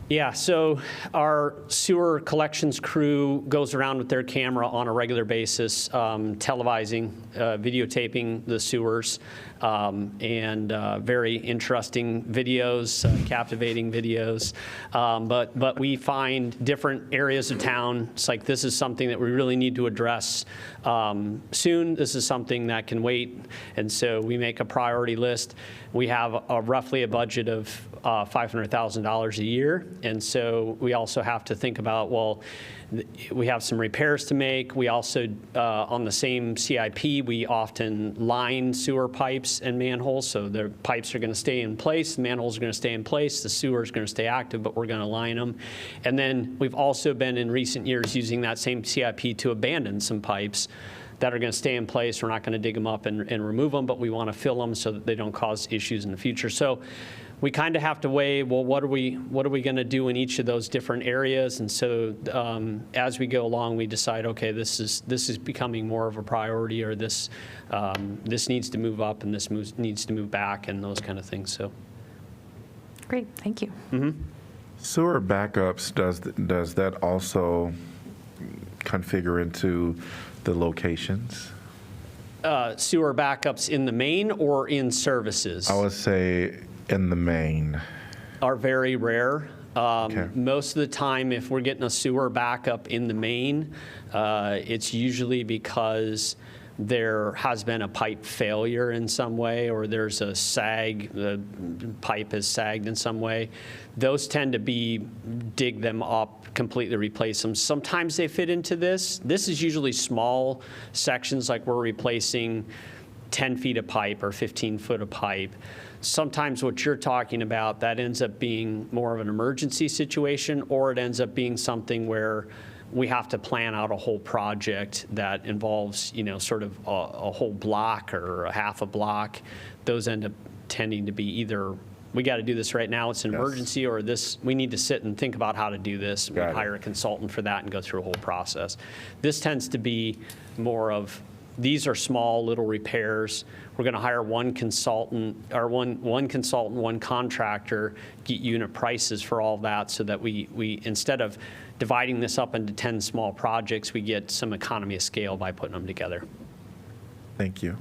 Yeah, so our sewer collections crew goes around with their camera on a regular basis, televising, videotaping the sewers, and very interesting videos, captivating videos. But we find different areas of town. It's like, this is something that we really need to address soon. This is something that can wait. And so we make a priority list. We have roughly a budget of $500,000 a year. And so we also have to think about, well, we have some repairs to make. We also, on the same CIP, we often line sewer pipes and manholes. So the pipes are going to stay in place, the manholes are going to stay in place, the sewer is going to stay active, but we're going to line them. And then we've also been in recent years using that same CIP to abandon some pipes that are going to stay in place. We're not going to dig them up and remove them, but we want to fill them so that they don't cause issues in the future. So we kind of have to weigh, well, what are we going to do in each of those different areas? And so as we go along, we decide, okay, this is becoming more of a priority, or this needs to move up and this needs to move back, and those kind of things. So Great, thank you. Sewer backups, does that also configure into the locations? Sewer backups in the main or in services? I would say in the main. Are very rare. Okay. Most of the time, if we're getting a sewer backup in the main, it's usually because there has been a pipe failure in some way, or there's a sag, the pipe has sagged in some way. Those tend to be dig them up, completely replace them. Sometimes they fit into this. This is usually small sections, like we're replacing 10 feet of pipe or 15 foot of pipe. Sometimes what you're talking about, that ends up being more of an emergency situation, or it ends up being something where we have to plan out a whole project that involves, sort of a whole block or a half a block. Those end up tending to be either, we got to do this right now, it's an emergency, or this, we need to sit and think about how to do this. We hire a consultant for that and go through a whole process. This tends to be more of, these are small little repairs. We're going to hire one consultant, or one consultant, one contractor, get unit prices for all that, so that we instead of dividing this up into 10 small projects, we get some economy of scale by putting them together. Thank you.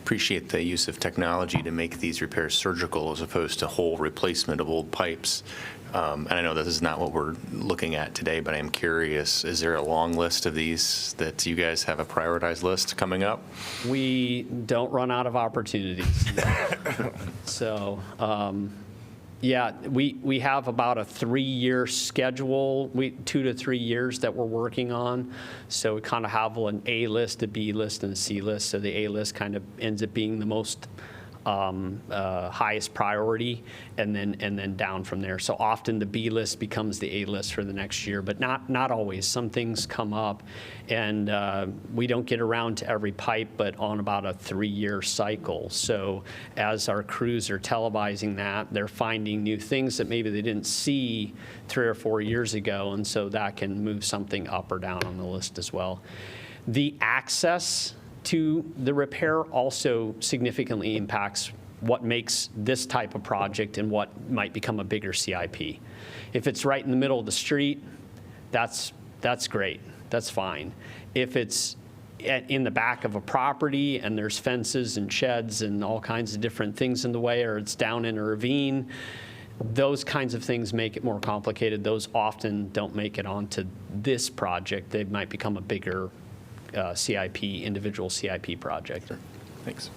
Appreciate the use of technology to make these repairs surgical as opposed to whole replacement of old pipes. And I know this is not what we're looking at today, but I am curious, is there a long list of these that you guys have a prioritized list coming up? We don't run out of opportunities. So, yeah, we have about a 3-year schedule, 2 to 3 years that we're working on. So we kind of have an A list, a B list, and a C list. So the A list kind of ends up being the most highest priority, and then down from there. So often the B list becomes the A list for the next year, but not always. Some things come up, and we don't get around to every pipe, but on about a 3-year cycle. So as our crews are televising that, they're finding new things that maybe they didn't see 3 or 4 years ago, and so that can move something up or down on the list as well. The access to the repair also significantly impacts what makes this type of project and what might become a bigger CIP. If it's right in the middle of the street, that's great, that's fine. If it's in the back of a property and there's fences and sheds and all kinds of different things in the way, or it's down in a ravine, those kinds of things make it more complicated. Those often don't make it onto this project. They might become a bigger CIP, individual CIP project. Thanks.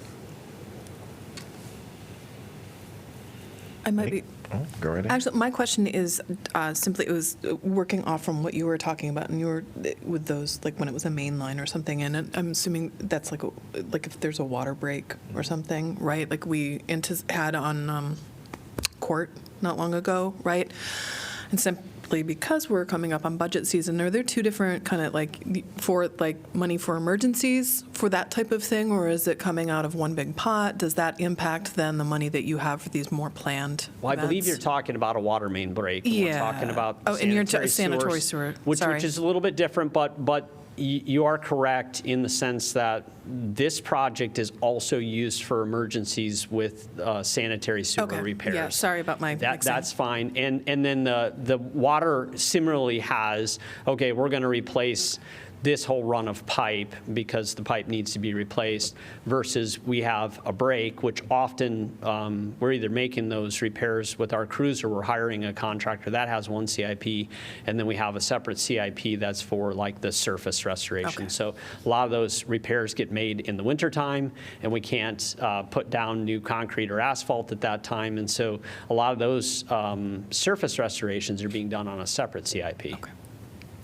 I might be. Oh, go right ahead. Actually, my question is simply, it was working off from what you were talking about, and you were with those, like when it was a main line or something, and I'm assuming that's like if there's a water break or something, right? Like we had on Court not long ago, right? And simply because we're coming up on budget season, are there two different kind of for money for emergencies for that type of thing, or is it coming out of one big pot? Does that impact then the money that you have for these more planned Well, I believe events? you're talking about a water main break. Yeah. We're talking about Oh, and you're sanitary sanitary sewer. which Sorry. is a little bit different, but you are correct in the sense that this project is also used for emergencies with sanitary sewer Okay. repairs. Yeah, sorry about my mixing. That's fine. And then the water similarly has, okay, we're going to replace this whole run of pipe because the pipe needs to be replaced, versus we have a break, which often we're either making those repairs with our crews or we're hiring a contractor that has one CIP, and then we have a separate CIP that's for like the surface restoration. Okay. So a lot of those repairs get made in the wintertime, and we can't put down new concrete or asphalt at that time, and so a lot of those surface restorations are being done on a separate CIP. Okay.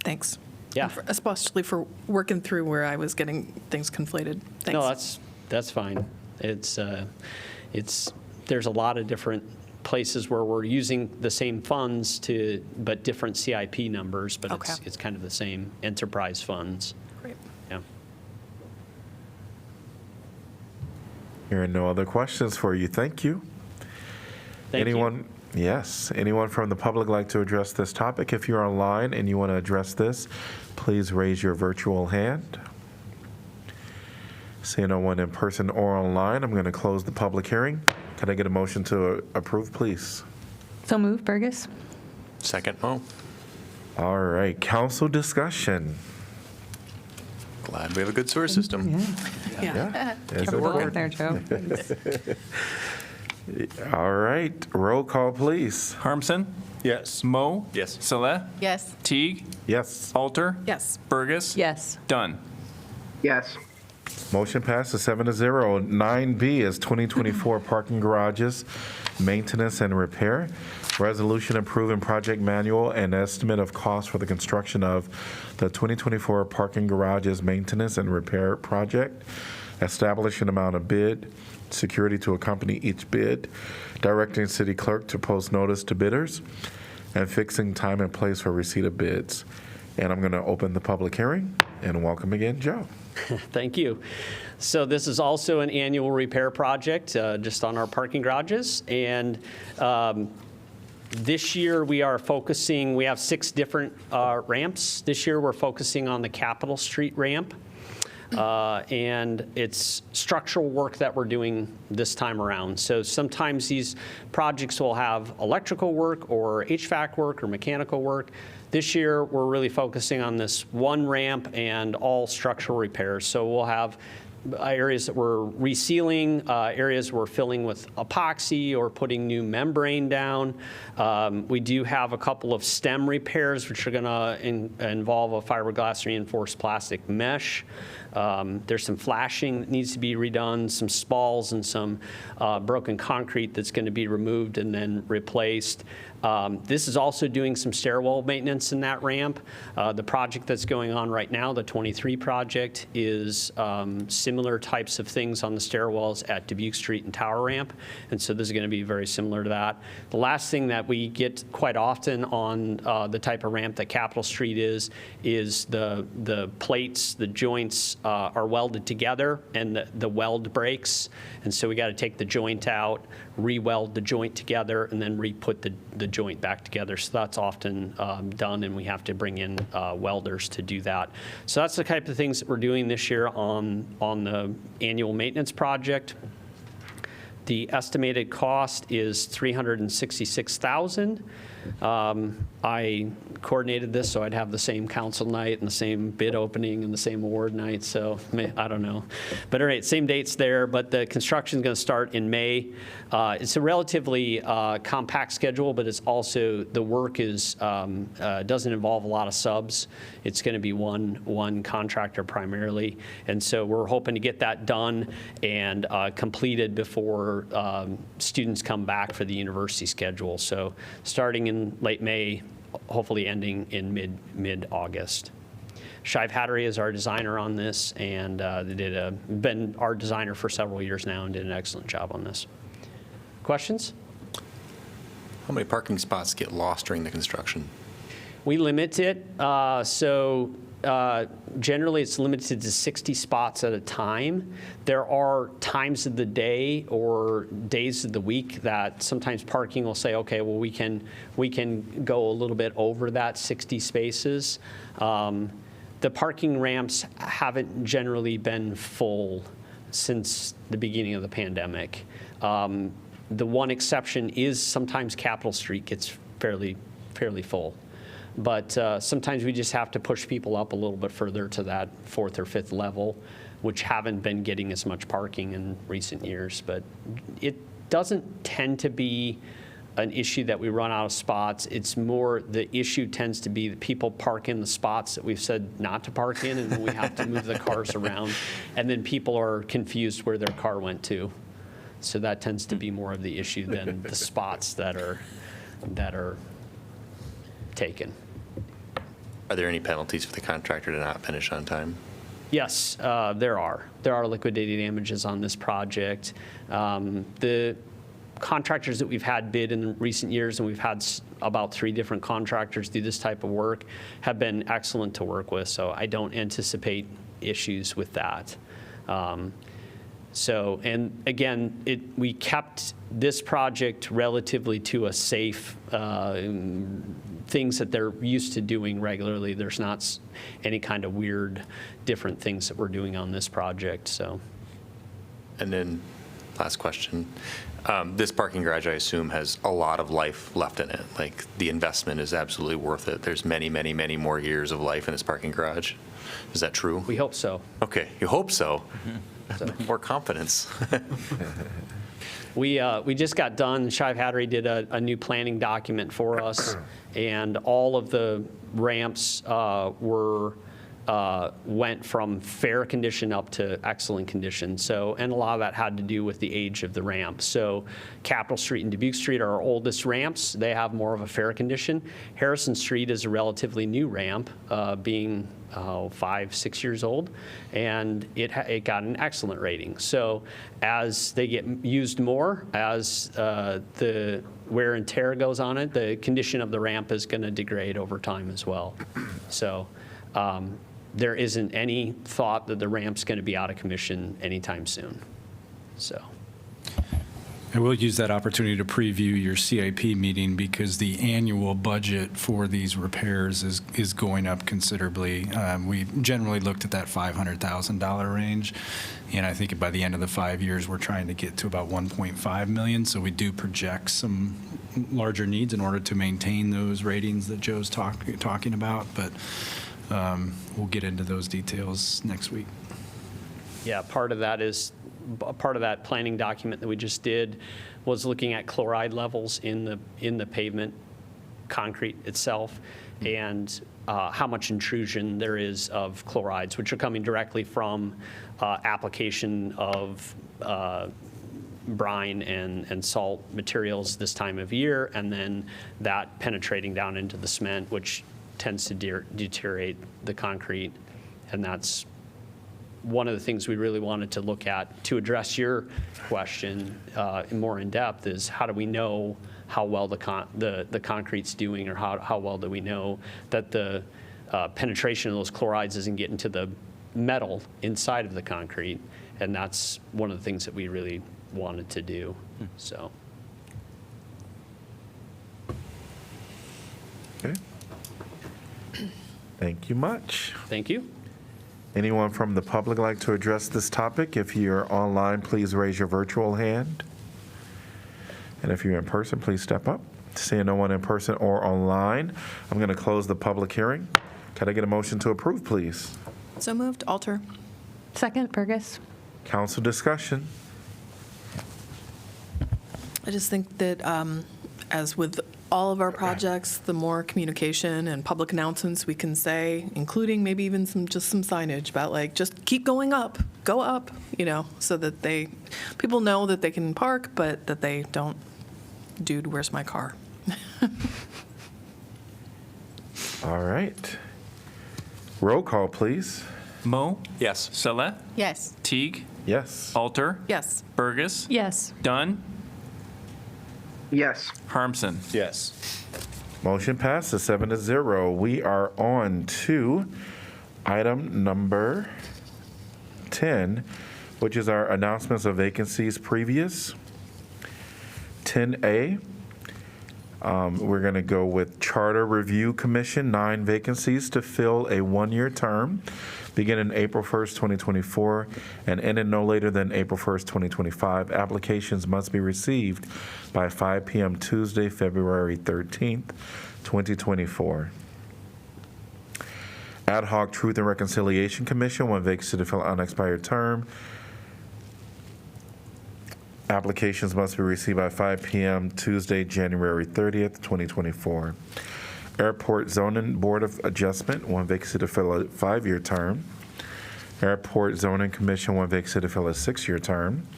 Thanks. Yeah. Especially for working through where I was getting things conflated. Thanks. No, that's fine. It's there's a lot of different places where we're using the same funds but different CIP numbers, but Okay. it's kind of the same enterprise funds. Great. Yeah. Hearing no other questions for you. Thank you. Thank you. Anyone? Yes. Anyone from the public like to address this topic? If you're online and you want to address this, please raise your virtual hand. Seeing no one in person or online, I'm going to close the public hearing. Can I get a motion to approve, please? So move, Burgess. Second, Mo. All right. Council discussion. Glad we have a good sewer system. Yeah. Is Kept it working working? there, Joe. All right. Roll call, please. Harmson? Yes. Mo? Yes. Saleh? Yes. Teague? Yes. Alter? Yes. Burgess? Yes. Dunn. Yes. Motion passes 7-0. 9B is 2024 parking garages, maintenance and repair. Resolution approving project manual and estimate of cost for the construction of the 2024 parking garages maintenance and repair project. Establish an amount of bid, security to accompany each bid, directing city clerk to post notice to bidders, and fixing time and place for receipt of bids. And I'm going to open the public hearing and welcome again, Joe. Thank you. So this is also an annual repair project just on our parking garages. And this year we are focusing, we have 6 different ramps. This year we're focusing on the Capitol Street ramp. And it's structural work that we're doing this time around. So sometimes these projects will have electrical work or HVAC work or mechanical work. This year, we're really focusing on this one ramp and all structural repairs. So we'll have areas that we're resealing, areas we're filling with epoxy or putting new membrane down. We do have a couple of stem repairs, which are going to involve a fiberglass reinforced plastic mesh. There's some flashing that needs to be redone, some spalls and some broken concrete that's going to be removed and then replaced. This is also doing some stairwell maintenance in that ramp. The project that's going on right now, the 23 project, is similar types of things on the stairwells at Dubuque Street and Tower Ramp, and so this is going to be very similar to that. The last thing that we get quite often on the type of ramp that Capitol Street is the plates, the joints are welded together, and the weld breaks, and so we got to take the joint out, re-weld the joint together, and then re-put the joint back together. So that's often done, and we have to bring in welders to do that. So that's the type of things that we're doing this year on the annual maintenance project. The estimated cost is $366,000. I coordinated this so I'd have the same council night and the same bid opening and the same award night, so I don't know. But all right, same dates there, but the construction is going to start in May. It's a relatively compact schedule, but it's also, the work is doesn't involve a lot of subs. It's going to be one contractor primarily, and so we're hoping to get that done and completed before students come back for the university schedule. So starting in late May, hopefully ending in mid-August. Shive Hattery is our designer on this, and they been our designer for several years now and did an excellent job on this. Questions? How many parking spots get lost during the construction? We limit it, generally it's limited to 60 spots at a time. There are times of the day or days of the week that sometimes parking will say, okay, well, we can go a little bit over that 60 spaces. The parking ramps haven't generally been full since the beginning of the pandemic. The one exception is sometimes Capitol Street gets fairly full. But sometimes we just have to push people up a little bit further to that 4th or 5th level, which haven't been getting as much parking in recent years. But it doesn't tend to be an issue that we run out of spots. It's more the issue tends to be that people park in the spots that we've said not to park in, and then we have to move the cars around. And then people are confused where their car went to. So that tends to be more of the issue than the spots that are taken. Are there any penalties for the contractor to not finish on time? Yes, there are. There are liquidated damages on this project. The contractors that we've had bid in recent years, and we've had about 3 different contractors do this type of work, have been excellent to work with, so I don't anticipate issues with that. So, and again, we kept this project relatively to a safe, things that they're used to doing regularly. There's not any kind of weird, different things that we're doing on this project, so. And then, last question. This parking garage, I assume, has a lot of life left in it. Like, the investment is absolutely worth it. There's many, many, many more years of life in this parking garage. Is that true? We hope so. Okay, you hope so. So. More confidence. We just got done, Shive Hattery did a new planning document for us, and all of the ramps went from fair condition up to excellent condition. So, and a lot of that had to do with the age of the ramp. So Capitol Street and Dubuque Street are our oldest ramps. They have more of a fair condition. Harrison Street is a relatively new ramp, being 5-6 years old, and it got an excellent rating. So as they get used more, as the wear and tear goes on it, the condition of the ramp is going to degrade over time as well. So there isn't any thought that the ramp's going to be out of commission anytime soon. So. I will use that opportunity to preview your CIP meeting because the annual budget for these repairs is going up considerably. We generally looked at that $500,000 range, and I think by the end of the 5 years, we're trying to get to about 1.5 million. So we do project some larger needs in order to maintain those ratings that Joe's talking about, but we'll get into those details next week. Yeah, part of that planning document that we just did was looking at chloride levels in the pavement concrete itself, and how much intrusion there is of chlorides, which are coming directly from application of brine and salt materials this time of year, and then that penetrating down into the cement, which tends to deteriorate the concrete. And that's one of the things we really wanted to look at to address your question more in depth is how do we know how well the concrete's doing, or how well do we know that the penetration of those chlorides isn't getting to the metal inside of the concrete. And that's one of the things that we really wanted to do. So. Okay. Thank you much. Thank you. Anyone from the public like to address this topic? If you're online, please raise your virtual hand. And if you're in person, please step up. Seeing no one in person or online, I'm going to close the public hearing. Can I get a motion to approve, please? So moved. Alter. Second, Burgess. Council discussion. I just think that as with all of our projects, the more communication and public announcements we can say, including maybe even some signage about like, just keep going up, go up, so that people know that they can park, but that they don't, dude, where's my car? All right. Roll call, please. Mo? Yes. Saleh? Yes. Teague? Yes. Alter? Yes. Burgess? Yes. Dunn? Yes. Harmson? Yes. Motion passes 7-0. We are on to item number 10, which is our announcements of vacancies previous. 10A, we're going to go with Charter Review Commission, 9 vacancies to fill a 1-year term, beginning April 1st, 2024, and ending no later than April 1st, 2025. Applications must be received by 5 p.m. Tuesday, February 13th, 2024. Ad Hoc Truth and Reconciliation Commission, 1 vacancy to fill an unexpired term. Applications must be received by 5 p.m. Tuesday, January 30th, 2024. Airport Zoning Board of Adjustment, 1 vacancy to fill a 5-year term. Airport Zoning Commission, 1 vacancy to fill a 6-year term.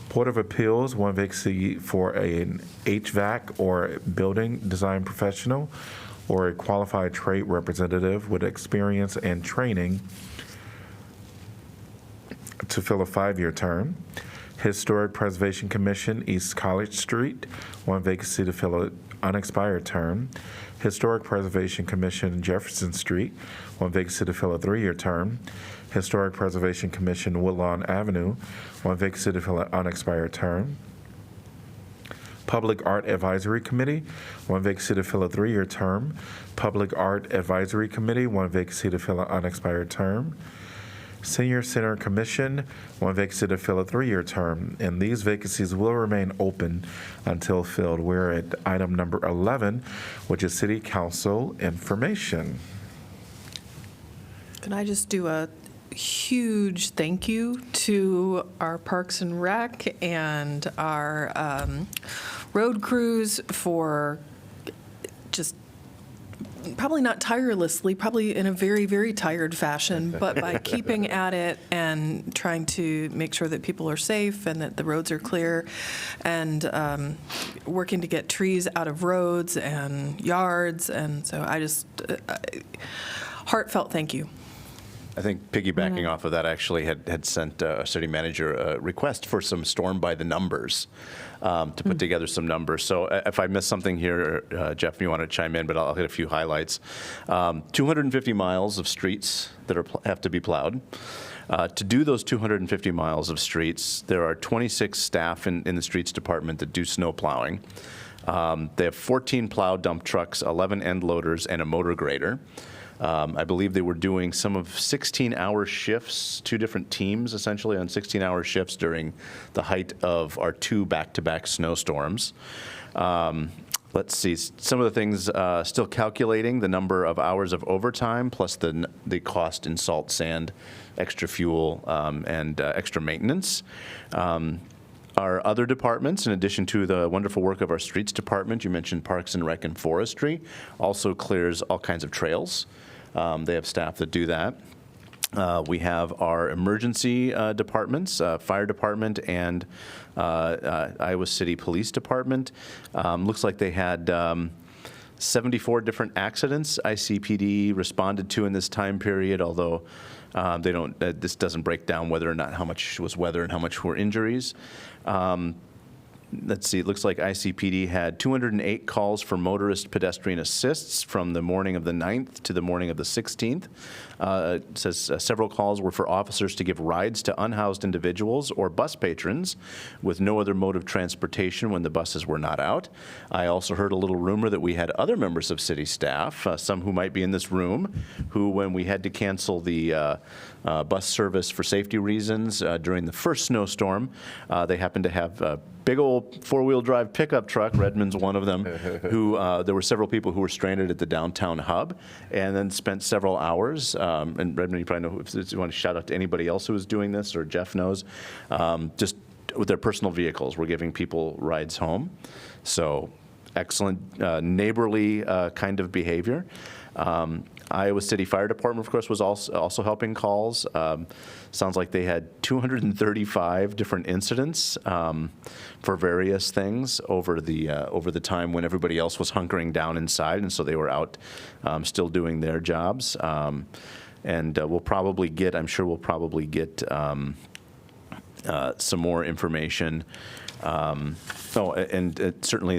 Board of Appeals, 1 vacancy for an HVAC or building design professional or a qualified trade representative with experience and training to fill a 5-year term. Historic Preservation Commission, East College Street, 1 vacancy to fill an unexpired term. Historic Preservation Commission, Jefferson Street, 1 vacancy to fill a 3-year term. Historic Preservation Commission, Woodlawn Avenue, 1 vacancy to fill an unexpired term. Public Art Advisory Committee, 1 vacancy to fill a 3-year term. Public Art Advisory Committee, 1 vacancy to fill an unexpired term. Senior Center Commission, 1 vacancy to fill a 3-year term, and these vacancies will remain open until filled. We're at item number 11, which is City Council information. Can I just do a huge thank you to our Parks and Rec and our road crews for just probably not tirelessly, probably in a very, very tired fashion, but by keeping at it and trying to make sure that people are safe and that the roads are clear, and working to get trees out of roads and yards. And so I just, heartfelt thank you. I think piggybacking off of that, I actually had sent a city manager a request for some storm by the numbers, to put together some numbers. So if I missed something here, Jeff, you want to chime in, but I'll hit a few highlights. 250 miles of streets that have to be plowed. To do those 250 miles of streets, there are 26 staff in the streets department that do snow plowing. They have 14 plow dump trucks, 11 end loaders, and a motor grader. I believe they were doing some of 16-hour shifts, 2 different teams essentially on 16-hour shifts during the height of our 2 back-to-back snowstorms. Let's see, some of the things still calculating the number of hours of overtime plus the cost in salt, sand, extra fuel, and extra maintenance. Our other departments, in addition to the wonderful work of our streets department, you mentioned Parks and Rec and Forestry, also clears all kinds of trails. They have staff that do that. We have our emergency departments, fire department and Iowa City Police Department. Looks like they had 74 different accidents ICPD responded to in this time period, although they don't. This doesn't break down whether or not how much was weather and how much were injuries. Let's see, it looks like ICPD had 208 calls for motorist pedestrian assists from the morning of the 9th to the morning of the 16th. It says several calls were for officers to give rides to unhoused individuals or bus patrons with no other mode of transportation when the buses were not out. I also heard a little rumor that we had other members of city staff, some who might be in this room, who when we had to cancel the bus service for safety reasons during the first snowstorm, they happened to have a big old four-wheel drive pickup truck, Redmond's one of them, who there were several people who were stranded at the downtown hub and then spent several hours. And Redmond, you probably know, if you want to shout out to anybody else who is doing this, or Jeff knows, just with their personal vehicles, we're giving people rides home. So excellent neighborly kind of behavior. Iowa City Fire Department, of course, was also helping calls. Sounds like they had 235 different incidents for various things over the time when everybody else was hunkering down inside, and so they were out still doing their jobs. And we'll probably get, I'm sure we'll probably get some more information. Certainly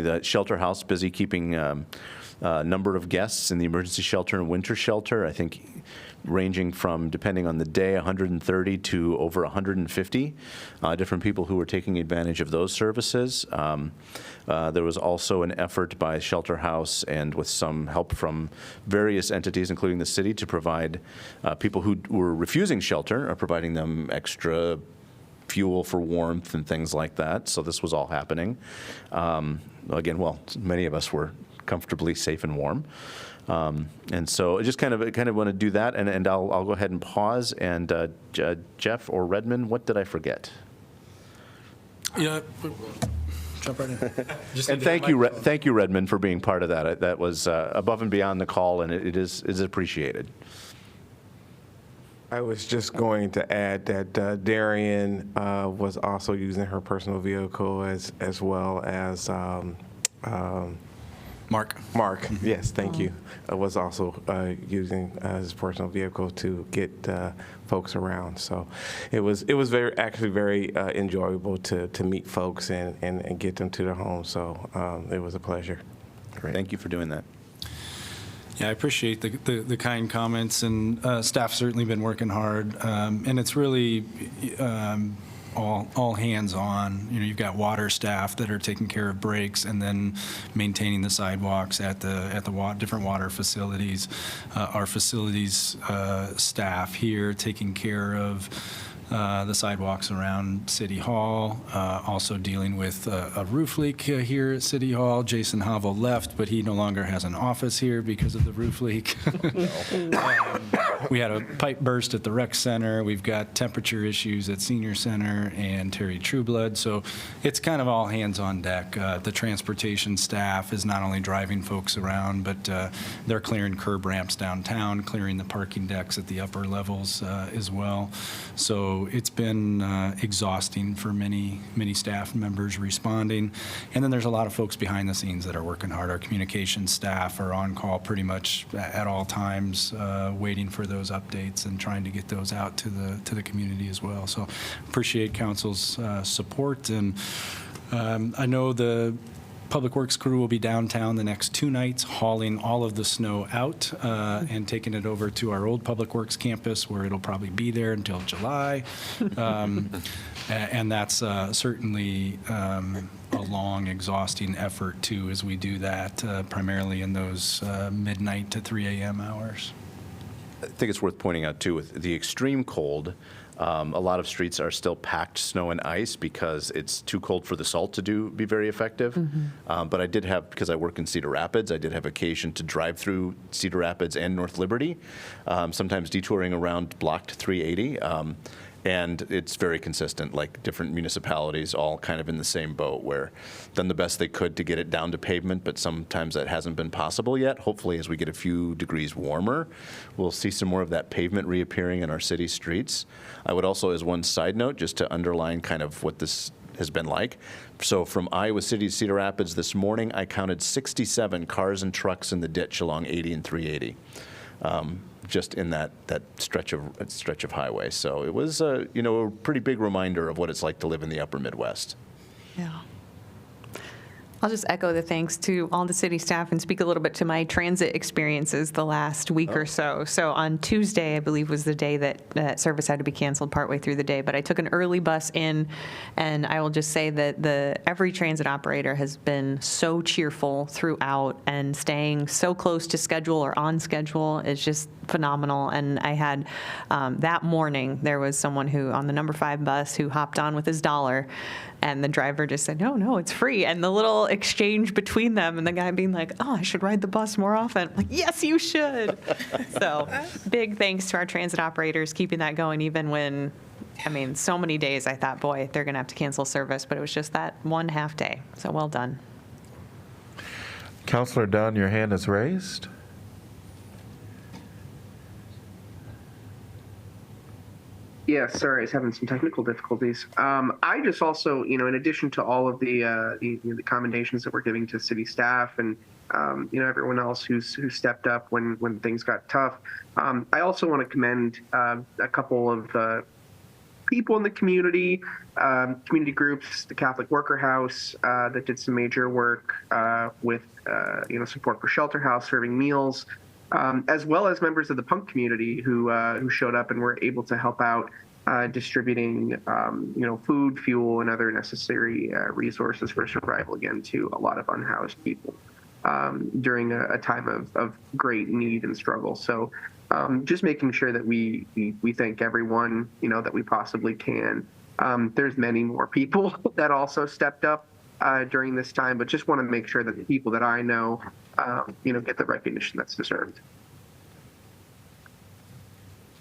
the shelter house busy keeping number of guests in the emergency shelter and winter shelter, I think ranging from, depending on the day, 130 to over 150 different people who were taking advantage of those services. There was also an effort by Shelter House and with some help from various entities, including the city, to provide people who were refusing shelter, providing them extra fuel for warmth and things like that. So this was all happening. Again, well, many of us were comfortably safe and warm. And so I just kind of want to do that, and I'll go ahead and pause. And Jeff or Redmond, what did I forget? Yeah, jump right in. And thank you, Redmond, for being part of that. That was above and beyond the call, and it is appreciated. I was just going to add that Darian was also using her personal vehicle as well as Mark, yes, thank you, was also using his personal vehicle to get folks around. So it was actually very enjoyable to meet folks and get them to their homes. So it was a pleasure. Great. Thank you for doing that. Yeah, I appreciate the kind comments, and staff's certainly been working hard, and it's really all hands on. You know, you've got water staff that are taking care of breaks and then maintaining the sidewalks at the different water facilities. Our facilities staff here taking care of the sidewalks around City Hall, also dealing with a roof leak here at City Hall. Jason Havel left, but he no longer has an office here because of the roof leak. We had a pipe burst at the rec center. We've got temperature issues at Senior Center and Terry Trueblood. So it's kind of all hands on deck. The transportation staff is not only driving folks around, but they're clearing curb ramps downtown, clearing the parking decks at the upper levels as well. So it's been exhausting for many staff members responding. And then there's a lot of folks behind the scenes that are working hard. Our communications staff are on call pretty much at all times, waiting for those updates and trying to get those out to the community as well. So appreciate council's support. And I know the Public Works crew will be downtown the next 2 nights, hauling all of the snow out and taking it over to our old Public Works campus, where it'll probably be there until July. And that's certainly a long, exhausting effort, too, as we do that, primarily in those midnight to 3 a.m. hours. I think it's worth pointing out, too, with the extreme cold, a lot of streets are still packed snow and ice because it's too cold for the salt to be very effective. But I did have, because I work in Cedar Rapids, I did have occasion to drive through Cedar Rapids and North Liberty, sometimes detouring around blocked 380. And it's very consistent, like different municipalities all kind of in the same boat, where done the best they could to get it down to pavement, but sometimes that hasn't been possible yet. Hopefully, as we get a few degrees warmer, we'll see some more of that pavement reappearing in our city streets. I would also, as one side note, just to underline kind of what this has been like. So from Iowa City to Cedar Rapids this morning, I counted 67 cars and trucks in the ditch along 80 and 380. Just in that stretch of highway. So it was a pretty big reminder of what it's like to live in the upper Midwest. Yeah. I'll just echo the thanks to all the city staff and speak a little bit to my transit experiences the last week or so. So on Tuesday, I believe, was the day that service had to be canceled partway through the day. But I took an early bus in, and I will just say that every transit operator has been so cheerful throughout, and staying so close to schedule or on schedule is just phenomenal. And I had that morning, there was someone who on the number 5 bus who hopped on with his dollar, and the driver just said, no, it's free. And the little exchange between them, and the guy being like, oh, I should ride the bus more often. I'm like, yes, you should. So big thanks to our transit operators keeping that going, even when, so many days I thought, boy, they're going to have to cancel service, but it was just that one half day. So well done. Councilor Dunn, your hand is raised. Yeah, sorry, I was having some technical difficulties. I just also, in addition to all of the commendations that we're giving to city staff and everyone else who stepped up when things got tough, I also want to commend a couple of people in the community groups, the Catholic Worker House that did some major work with support for Shelter House, serving meals. As well as members of the punk community who showed up and were able to help out distributing, food, fuel, and other necessary resources for survival, again, to a lot of unhoused people during a time of great need and struggle. So just making sure that we thank everyone, that we possibly can. There's many more people that also stepped up during this time, but just want to make sure that the people that I know, get the recognition that's deserved.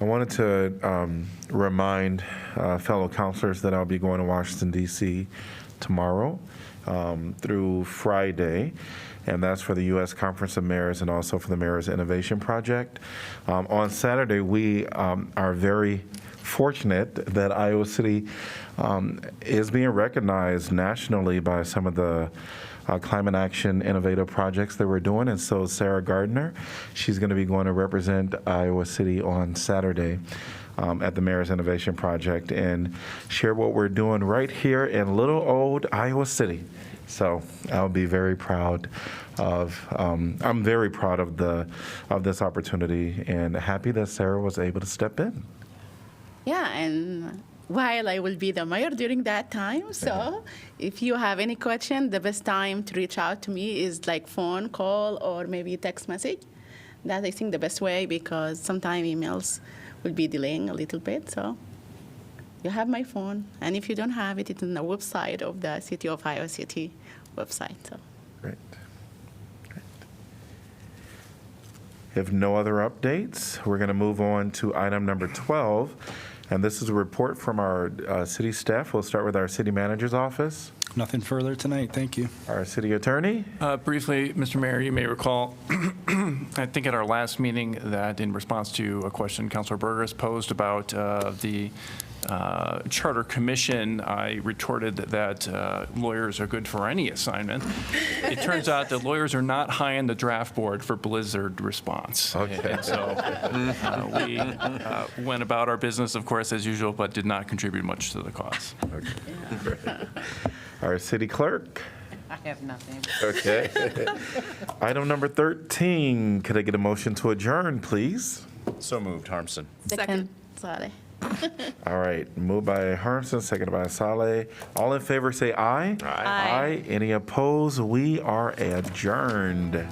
I wanted to remind fellow councilors that I'll be going to Washington, D.C. tomorrow through Friday, and that's for the U.S. Conference of Mayors and also for the Mayors Innovation Project. On Saturday, we are very fortunate that Iowa City is being recognized nationally by some of the climate action innovative projects that we're doing. And so Sarah Gardner, she's going to be going to represent Iowa City on Saturday at the Mayor's Innovation Project and share what we're doing right here in little old Iowa City. So I'll be very proud of, I'm very proud of this opportunity and happy that Sarah was able to step in. Yeah, and while I will be the mayor during that time, so if you have any question, the best time to reach out to me is like phone call or maybe text message. That's, I think, the best way because sometimes emails will be delaying a little bit. So you have my phone, and if you don't have it, it's on the website of the City of Iowa City website. So. Great. If no other updates, we're going to move on to item number 12. And this is a report from our city staff. We'll start with our city manager's office. Nothing further tonight. Thank you. Our city attorney. Briefly, Mr. Mayor, you may recall, I think at our last meeting that in response to a question Councilor Burgess posed about the Charter Commission, I retorted that lawyers are good for any assignment. It turns out that lawyers are not high on the draft board for Blizzard response. Okay. And so we went about our business, of course, as usual, but did not contribute much to the cause. Okay. Our city clerk. I have nothing. Okay. Item number 13. Could I get a motion to adjourn, please? So moved, Harmson. Second. Sorry. All right. Moved by Harmson, seconded by Saleh. All in favor say aye. Aye. Aye. Any opposed? We are adjourned.